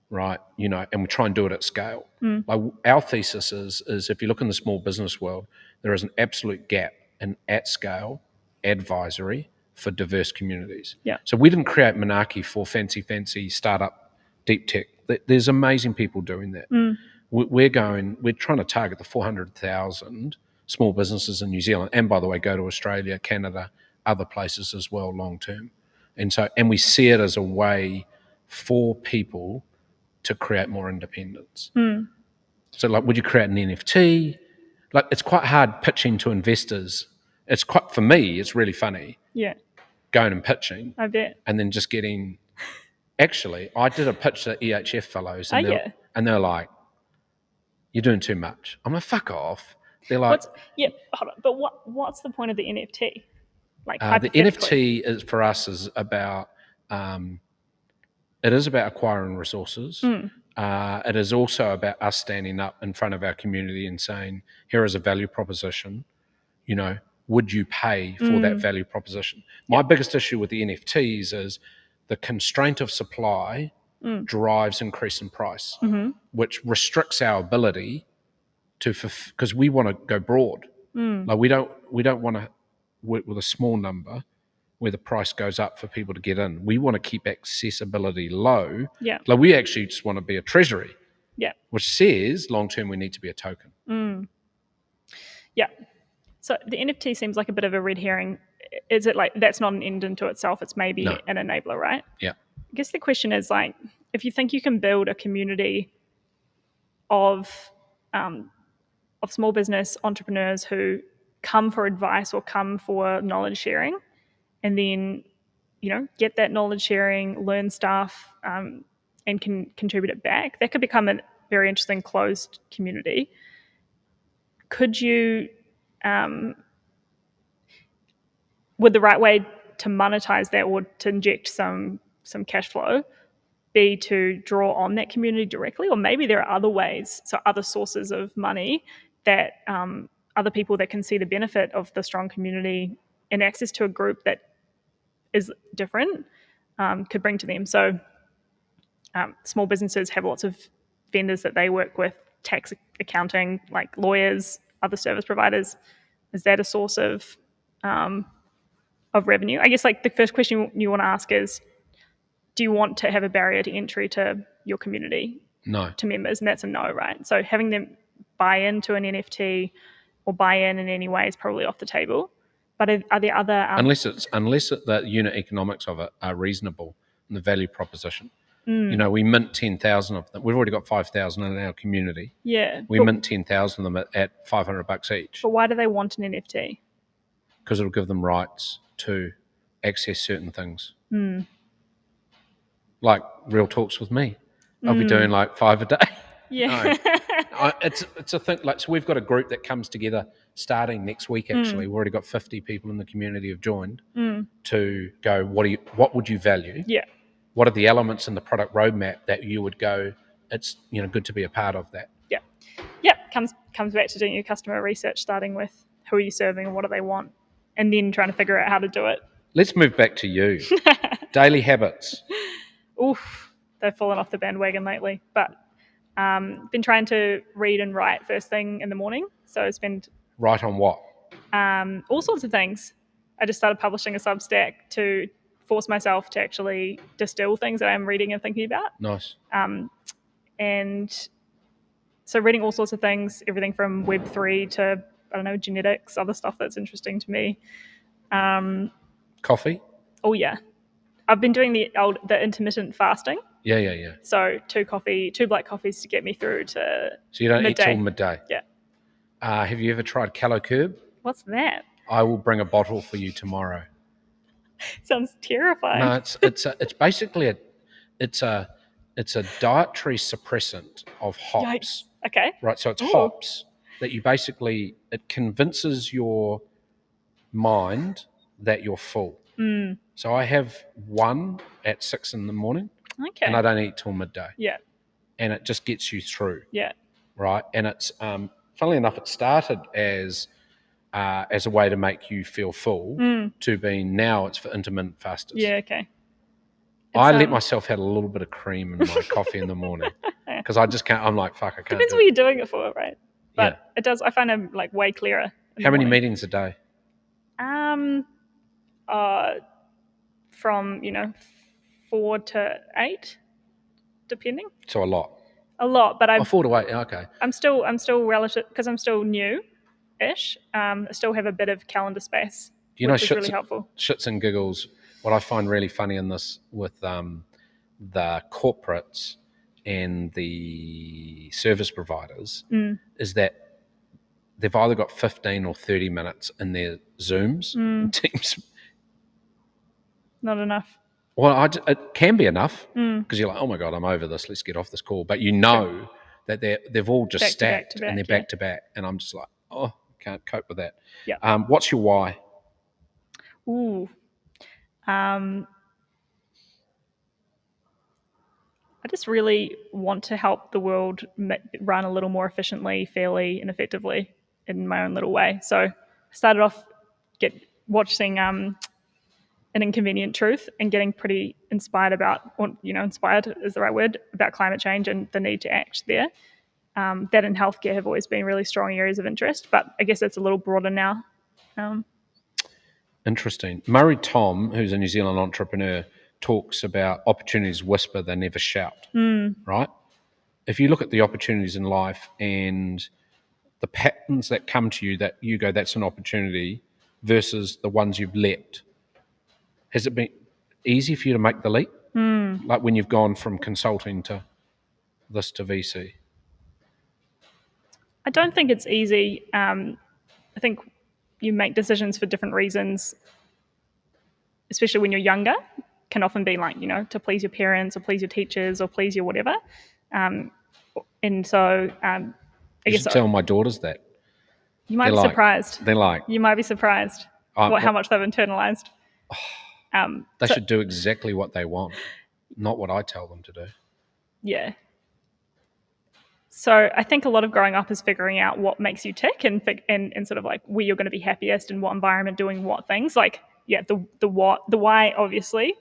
right? And we try and do it at scale. Like our thesis is if you look in the small business world, there is an absolute gap in at scale advisory for diverse communities. Yeah. So we didn't create Manaaki for fancy startup deep tech. There's amazing people doing that. We're trying to target the 400,000 small businesses in New Zealand, and by the way, go to Australia, Canada, other places as well long term. And we see it as a way for people to create more independence. So like, would you create an NFT? Like, it's quite hard pitching to investors. For me, it's really funny. Yeah. Going and pitching. I bet. And then just getting, actually, I did a pitch to EHF fellows and they're like, You're doing too much. I'm like, fuck off. They're like, Hold on, but what's the point of the NFT? Like the hypothetically. NFT is for us is about it is about acquiring resources. It is also about us standing up in front of our community and saying, here is a value proposition. You know, would you pay for that value proposition? My biggest issue with the NFTs is the constraint of supply drives increase in price, which restricts our ability to, because we want to go broad. Like we don't want to work with a small number where the price goes up for people to get in. We want to keep accessibility low. Yeah. Like we actually just want to be a treasury, Yeah. which says long term we need to be a token. Yeah. So the NFT seems like a bit of a red herring. Is it like that's not an end into itself? It's maybe No. an enabler, right? Yeah. I guess the question is like, if you think you can build a community of small business entrepreneurs who come for advice or come for knowledge sharing, and then get that knowledge sharing, learn stuff, and can contribute it back, that could become a very interesting closed community. Could you, would the right way to monetize that or to inject some cash flow be to draw on that community directly, or maybe there are other ways, so other sources of money that other people that can see the benefit of the strong community and access to a group that is different could bring to them. So small businesses have lots of vendors that they work with, tax, accounting, like lawyers, other service providers. Is that a source of revenue? I guess like the first question you want to ask is, do you want to have a barrier to entry to your community? No. To members, and that's a no, right? So having them buy into an NFT or buy in any way is probably off the table. But are there other unless the unit economics of it are reasonable and the value proposition. We mint 10,000 of them. We've already got 5,000 in our community. Yeah, we mint 10,000 of them at $500 each. But why do they want an NFT? Because it'll give them rights to access certain things. Like real talks with me. I'll be doing like 5 a day. Yeah. No. It's a thing. Like, so we've got a group that comes together starting next week. Actually, we've already got 50 people in the community have joined to go. What would you value? Yeah. What are the elements in the product roadmap that you would go? It's good to be a part of that. Yeah. Yep. Comes back to doing your customer research, starting with who are you serving and what do they want, and then trying to figure out how to do it. Let's move back to you. Daily habits. Oof, they've fallen off the bandwagon lately, but been trying to read and write first thing in the morning. So I spend Write on what? All sorts of things. I just started publishing a Substack to force myself to actually distill things that I'm reading and thinking about. Nice. And so reading all sorts of things, everything from Web3 to, I don't know, genetics, other stuff that's interesting to me. Coffee? Oh, yeah. I've been doing the intermittent fasting. Yeah. So 2 black coffees to get me through to So you don't midday. eat till midday? Yeah. Have you ever tried Calo Curb? What's that? I will bring a bottle for you tomorrow. Sounds terrifying. No, it's basically a dietary suppressant of hops. Yikes. Okay. Right, so it's hops that it convinces your mind that you're full. So I have one at 6 in the morning, and I don't eat till midday. Yeah. And it just gets you through. Yeah. Right, and it's funnily enough, it started as a way to make you feel full, to being now it's for intermittent fasters. Yeah. Okay. I let myself have a little bit of cream in my coffee in the morning because I just can't. I'm like, fuck, I can't. Depends what you're doing it for, right? But it does. I find them like way clearer. How many meetings a day? From 4 to 8, depending. So a lot. A lot, but 4 to 8. Okay. I'm still relative because I'm still new-ish. I still have a bit of calendar space, which is really helpful. Shits and giggles. What I find really funny in this with the corporates and the service providers is that they've either got 15 or 30 minutes in their Zooms, Teams. Not enough. Well, it can be enough because you're like, oh my God, I'm over this. Let's get off this call. But that that they've all just Back to back stacked to back, and they're yeah. back to back, and I'm just like, oh, can't cope with that. Yeah. What's your why? Ooh. I just really want to help the world run a little more efficiently, fairly, and effectively in my own little way. So I started off watching An Inconvenient Truth and getting pretty inspired about, or, inspired is the right word, about climate change and the need to act there. That and healthcare have always been really strong areas of interest, but I guess it's a little broader now. Interesting. Murray Tom, who's a New Zealand entrepreneur, talks about opportunities whisper, they never shout, right? If you look at the opportunities in life and the patterns that come to you that you go, that's an opportunity, versus the ones you've leapt, has it been easy for you to make the leap? Like when you've gone from consulting to this to VC? I don't think it's easy. I think you make decisions for different reasons, especially when you're younger. Can often be like, to please your parents or please your teachers or please your whatever. And so I You guess should tell my daughters that. you might They're be like, surprised. they're like, You might be surprised how much they've internalized. they should do exactly what they want, not what I tell them to do. Yeah. So I think a lot of growing up is figuring out what makes you tick and sort of like where you're going to be happiest in what environment doing what things. Like, yeah, the why, obviously,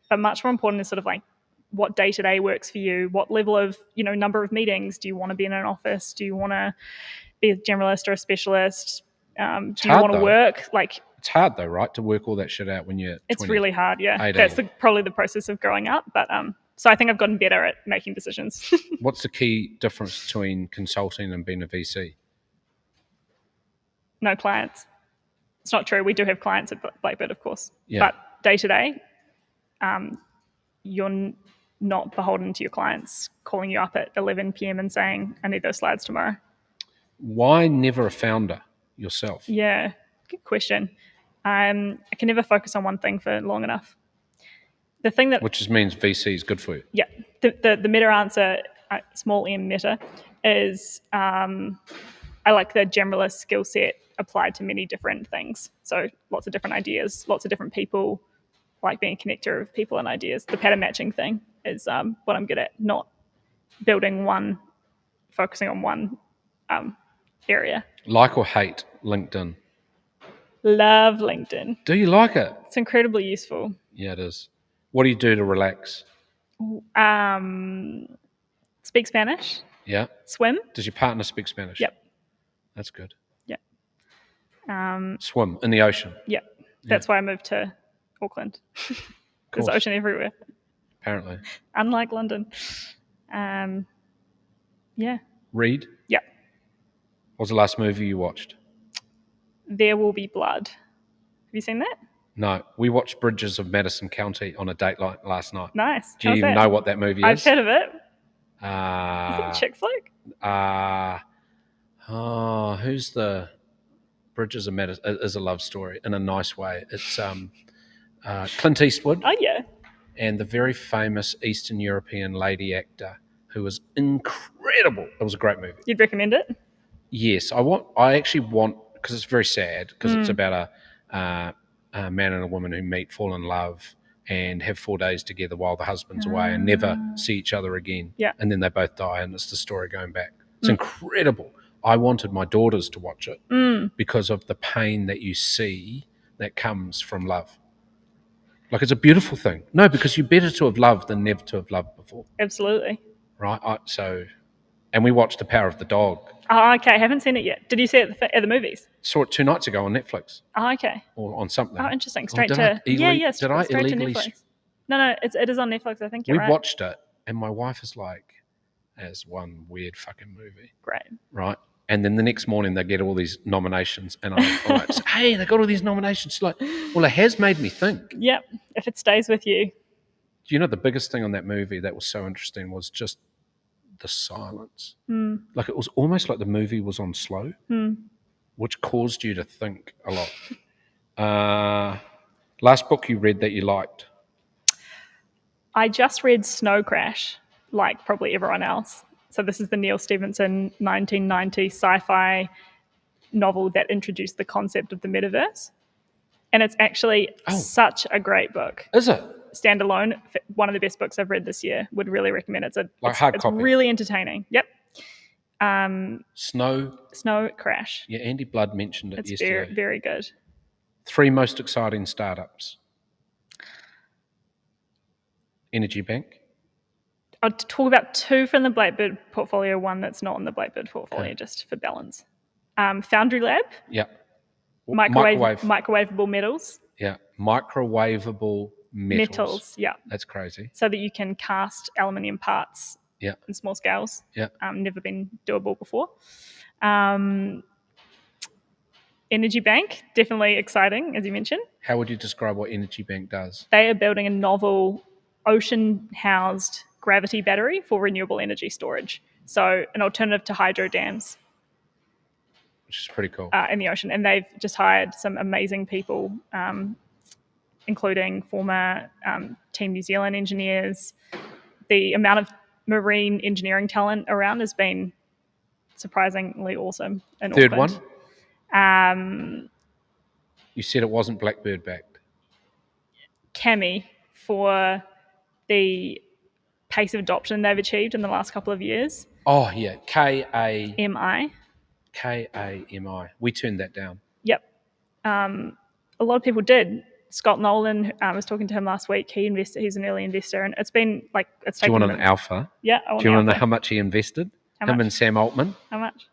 but much more important is sort of like what day to day works for you. What level of, number of meetings do you want to be in an office? Do you want to be a generalist or a specialist? Do you want to work? Like, it's hard though, right, to work all that shit out when you're 20, it's really hard. Yeah, 18. That's probably the process of growing up. But so I think I've gotten better at making decisions. What's the key difference between consulting and being a VC? No clients. It's not true. We do have clients at Blackbird, of course. Yeah. But day to day, you're not beholden to your clients calling you up at 11 p.m. and saying, I need those slides tomorrow. Why never a founder yourself? Yeah, good question. I can never focus on one thing for long enough. The thing that, which just means VC is good for you. Yeah, the meta answer, small m meta, is I like the generalist skill set applied to many different things. So lots of different ideas, lots of different people, like being a connector of people and ideas. The pattern matching thing is what I'm good at, not focusing on one area. Like or hate LinkedIn? Love LinkedIn. Do you like it? It's incredibly useful. Yeah, it is. What do you do to relax? Speak Spanish. Yeah. Swim. Does your partner speak Spanish? Yep. That's good. Yep. Swim in the ocean. Yep. That's why I moved to Auckland. There's ocean everywhere. Apparently. Unlike London. Yeah. Read? Yep. What was the last movie you watched? There Will Be Blood. Have you seen that? No. We watched Bridges of Madison County on a date last night. Nice. Do you even know what that movie is? I've heard of it. Is it a chick flick? Who's the Bridges of Madison? It is a love story in a nice way. It's Clint Eastwood. Oh, yeah. And the very famous Eastern European lady actor who was incredible. It was a great movie. You'd recommend it? Yes. I actually want, because it's very sad, because it's about a man and a woman who meet, fall in love, and have 4 days together while the husband's away and never see each other again. Yeah. And then they both die, and it's the story going back. It's incredible. I wanted my daughters to watch it because of the pain that you see that comes from love. Like, it's a beautiful thing. No, because you're better to have loved than never to have loved before. Absolutely. Right? And we watched The Power of the Dog. Oh, okay. I haven't seen it yet. Did you see it at the movies? Saw it 2 nights ago on Netflix. Oh, okay. Or on something. Oh, interesting. Did I Straight illegally? to Netflix. No, it is on Netflix. I think you're right. We watched it, and my wife is like, "As one weird fucking movie." Great. Right? And then the next morning they get all these nominations, and I'm like, "Hey, they got all these nominations." She's like, "Well, it has made me think." Yep. If it stays with you. Do you know the biggest thing on that movie that was so interesting was just the silence. Like, it was almost like the movie was on slow, which caused you to think a lot. Last book you read that you liked? I just read Snow Crash, like probably everyone else. So this is the Neil Stephenson 1990 sci-fi novel that introduced the concept of the metaverse. And it's actually such a great book. Is it? Standalone, one of the best books I've read this year. Would really recommend it. Hard it's copy. really entertaining. Yep. Snow Crash. Yeah, Andy Blood mentioned it yesterday. It's very good. 3 most exciting startups. Energy Bank. I'll talk about 2 from the Blackbird portfolio, 1 that's not in the Blackbird portfolio, just for balance. Foundry Lab. Yeah. Microwavable metals. Yeah. Microwavable metals. Yeah. That's crazy. So that you can cast aluminium parts in small scales. Yeah. Never been doable before. Energy Bank, definitely exciting, as you mentioned. How would you describe what Energy Bank does? They are building a novel ocean-housed gravity battery for renewable energy storage. So an alternative to hydro dams. Which is pretty cool. In the ocean. And they've just hired some amazing people, including former Team New Zealand engineers. The amount of marine engineering talent around has been surprisingly awesome in Third Auckland. One? You said it wasn't Blackbird backed. Cami, for the pace of adoption they've achieved in the last couple of years. Oh, yeah. K-A-M-I. K-A-M-I. We turned that down. Yep. A lot of people did. Scott Nolan, I was talking to him last week. He's an early investor, and it's been like it's taken. Do you want an alpha? Yeah, I want. Do you want to know how much he invested? Him and Sam Altman. How much?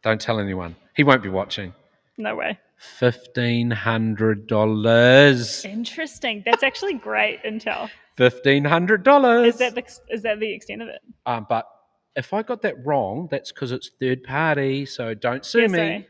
Don't tell anyone. He won't be watching. No way. $1,500. Interesting. That's actually great intel. $1,500. Is that the extent of it? But if I got that wrong, that's because it's third party. So don't sue me.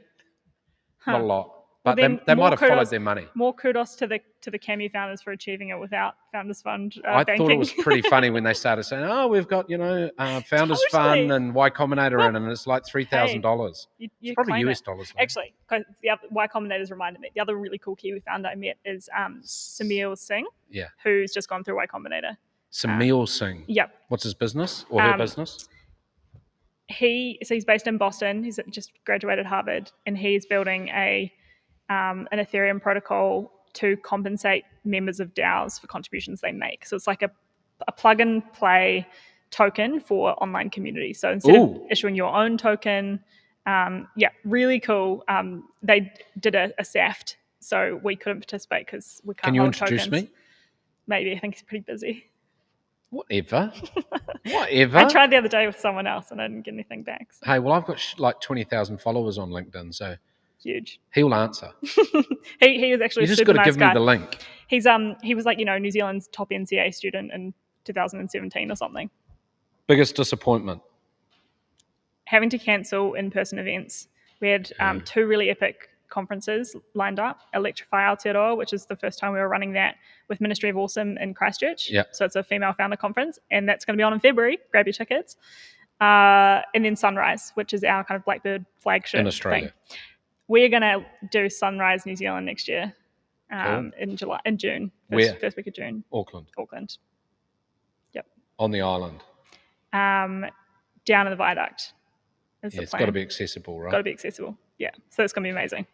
Not a lot. But they might have followed their money. More kudos to the Cami founders for achieving it without Founders Fund I banking. thought it was pretty funny when they started saying, "Oh, we've got Founders Fund and Y Combinator in," and it's like $3,000. It's probably US dollars. Though. Actually, because the other Y Combinator's reminded me. The other really cool Kiwi founder I met is Samir Singh. Yeah. Who's just gone through Y Combinator. Samir Singh. Yep. What's his business or her business? He's based in Boston. He's just graduated Harvard, and he's building an Ethereum protocol to compensate members of DAOs for contributions they make. So it's like a plug and play token for online communities. So instead of issuing your own token, really cool. They did a SAFT, so we couldn't participate because we can't. Can you hold introduce tokens. me? Maybe. I think he's pretty busy. Whatever. I tried the other day with someone else and I didn't get anything back. So. Hey, well, I've got like 20,000 followers on LinkedIn, so huge. He'll answer. he is actually. You just got to give me the link. He was like New Zealand's top NCA student in 2017 or something. Biggest disappointment? Having to cancel in-person events. We had 2 really epic conferences lined up. Electrify Aotearoa, which is the first time we were running that with Ministry of Awesome in Christchurch. Yep. So it's a female founder conference, and that's going to be on in February. Grab your tickets. And then Sunrise, which is our kind of Blackbird flagship in Australia. Thing. We're going to do Sunrise New Zealand next year in June. First week of June. Auckland. Yep. On the island. Down in the viaduct. It's got to be accessible, right? Got to be accessible. Yeah. So it's going to be amazing.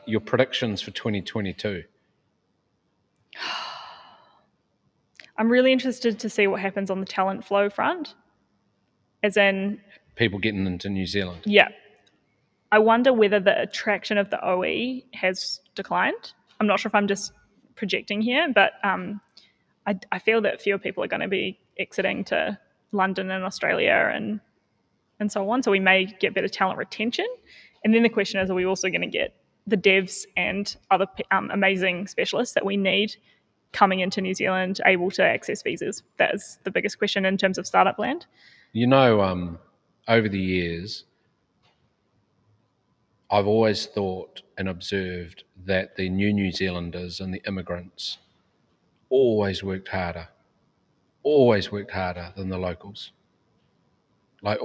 Your predictions for 2022? I'm really interested to see what happens on the talent flow front. As in... people getting into New Zealand. Yeah. I wonder whether the attraction of the OE has declined. I'm not sure if I'm just projecting here, but I feel that fewer people are going to be exiting to London and Australia and so on. So we may get better talent retention. And then the question is, are we also going to get the devs and other amazing specialists that we need coming into New Zealand able to access visas? That is the biggest question in terms of startup land. Over the years, I've always thought and observed that the New Zealanders and the immigrants always worked harder than the locals. Like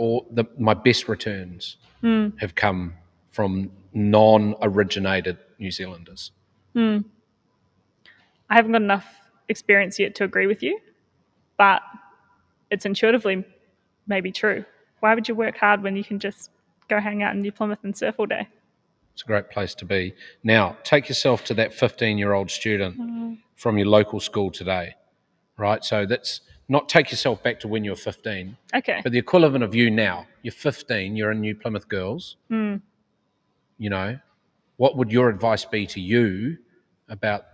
my best returns have come from non-originated New Zealanders. I haven't got enough experience yet to agree with you, but it's intuitively maybe true. Why would you work hard when you can just go hang out in New Plymouth and surf all day? It's a great place to be. Now, take yourself to that 15-year-old student from your local school today, right? So that's not take yourself back to when you were 15, Okay. but the equivalent of you now. You're 15, you're in New Plymouth Girls. You know, what would your advice be to you about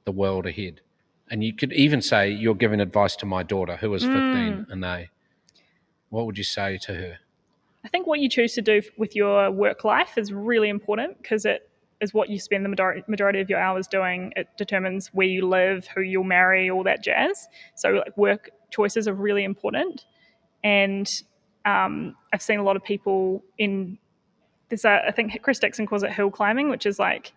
the world ahead? And you could even say you're giving advice to my daughter who is 15 and what would you say to her? I think what you choose to do with your work life is really important because it is what you spend the majority of your hours doing. It determines where you live, who you'll marry, all that jazz. So like work choices are really important. And I've seen a lot of people in this. I think Chris Dixon calls it hill climbing, which is like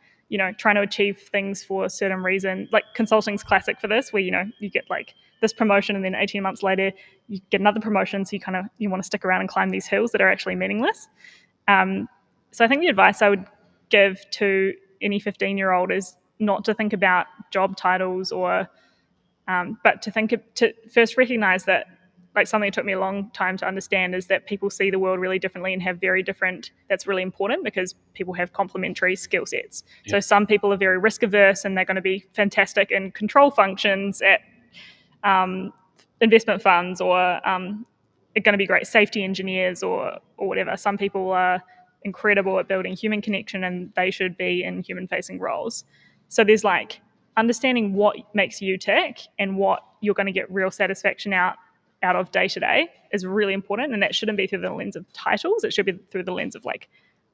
trying to achieve things for a certain reason. Like consulting's classic for this, where you get like this promotion and then 18 months later you get another promotion, so you want to stick around and climb these hills that are actually meaningless. So I think the advice I would give to any 15-year-old is not to think about job titles or but to first recognize that, like, something that took me a long time to understand is that people see the world really differently and have very different. That's really important because people have complementary skill sets. Yeah. So some people are very risk averse and they're going to be fantastic in control functions at investment funds, or are going to be great safety engineers or whatever. Some people are incredible at building human connection and they should be in human facing roles. So there's like understanding what makes you tick and what you're going to get real satisfaction out of day to day is really important. And that shouldn't be through the lens of titles. It should be through the lens of like,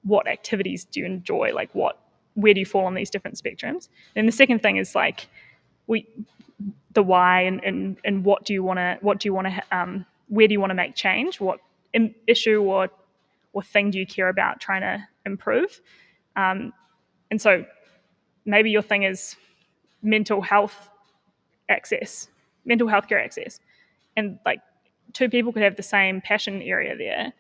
what activities do you enjoy? Like where do you fall on these different spectrums? Then the second thing is like the why and what do you want to where do you want to make change? What issue or thing do you care about trying to improve? And so maybe your thing is mental health care access. And like two people could have the same passion area there,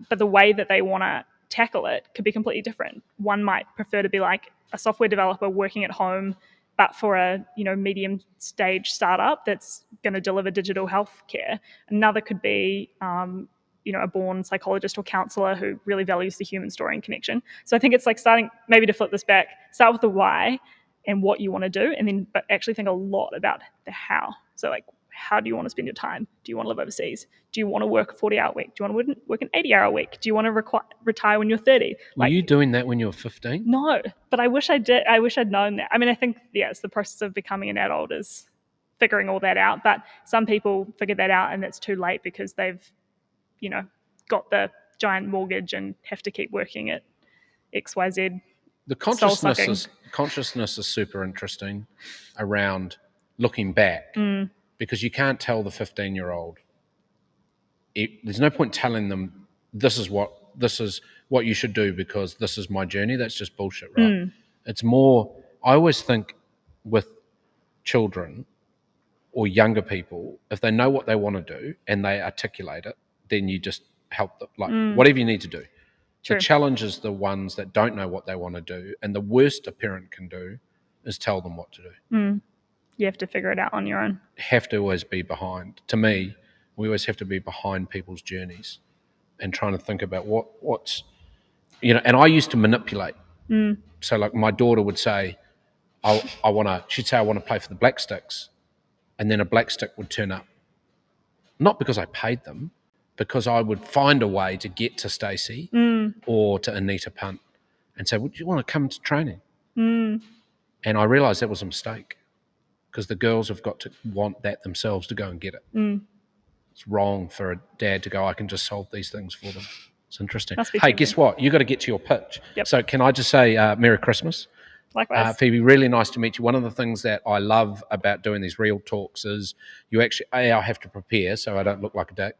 but the way that they want to tackle it could be completely different. One might prefer to be like a software developer working at home, but for a medium stage startup that's going to deliver digital health care. Another could be a born psychologist or counselor who really values the human story and connection. So I think it's like starting, maybe to flip this back, start with the why and what you want to do, and then but actually think a lot about the how. So like, how do you want to spend your time? Do you want to live overseas? Do you want to work a 40-hour week? Do you want to work an 80-hour week? Do you want to retire when you're 30? Were you doing that when you were 15? No, but I wish I did. I wish I'd known that. I mean, I think, it's the process of becoming an adult is figuring all that out. But some people figure that out and it's too late because they've, got the giant mortgage and have to keep working at XYZ. The consciousness is super interesting around looking back because you can't tell the 15-year-old. There's no point telling them this is what you should do because this is my journey. That's just bullshit, right? It's more. I always think with children or younger people, if they know what they want to do and they articulate it, then you just help them. Like whatever you need to do. True. The challenge is the ones that don't know what they want to do, and the worst a parent can do is tell them what to do. You have to figure it out on your own. Have to always be behind. To me, we always have to be behind people's journeys and trying to think about what's, and I used to manipulate. So like my daughter would say, she'd say, I want to play for the Black Sticks. And then a Black Stick would turn up. Not because I paid them, because I would find a way to get to Stacey or to Anita Punt and say, would you want to come to training? And I realised that was a mistake because the girls have got to want that themselves to go and get it. It's wrong for a dad to go, I can just solve these things for them. It's interesting. Hey, guess what? You got to get to your pitch. Yep. So can I just say Merry Christmas? Likewise. Phoebe, really nice to meet you. One of the things that I love about doing these real talks is you actually, I have to prepare so I don't look like a dick.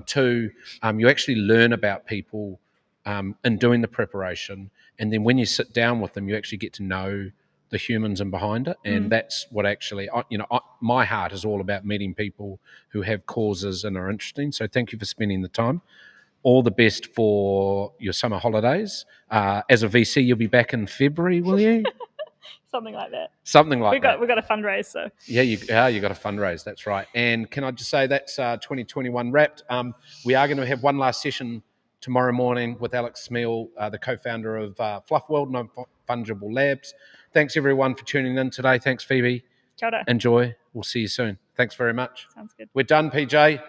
Two, you actually learn about people in doing the preparation. And then when you sit down with them, you actually get to know the humans and behind it. And that's what actually, my heart is all about meeting people who have causes and are interesting. So thank you for spending the time. All the best for your summer holidays. As a VC, you'll be back in February, will you? Something like that. Something like that. We got a fundraise, so Yeah, you got to fundraise. That's right. And can I just say that's 2021 wrapped. We are going to have one last session tomorrow morning with Alex Smeel, the co-founder of Fluff World, Non-Fungible Labs. Thanks everyone for tuning in today. Thanks Phoebe. kia ora. Enjoy. We'll see you soon. Thanks very much. Sounds good. We're done, PJ.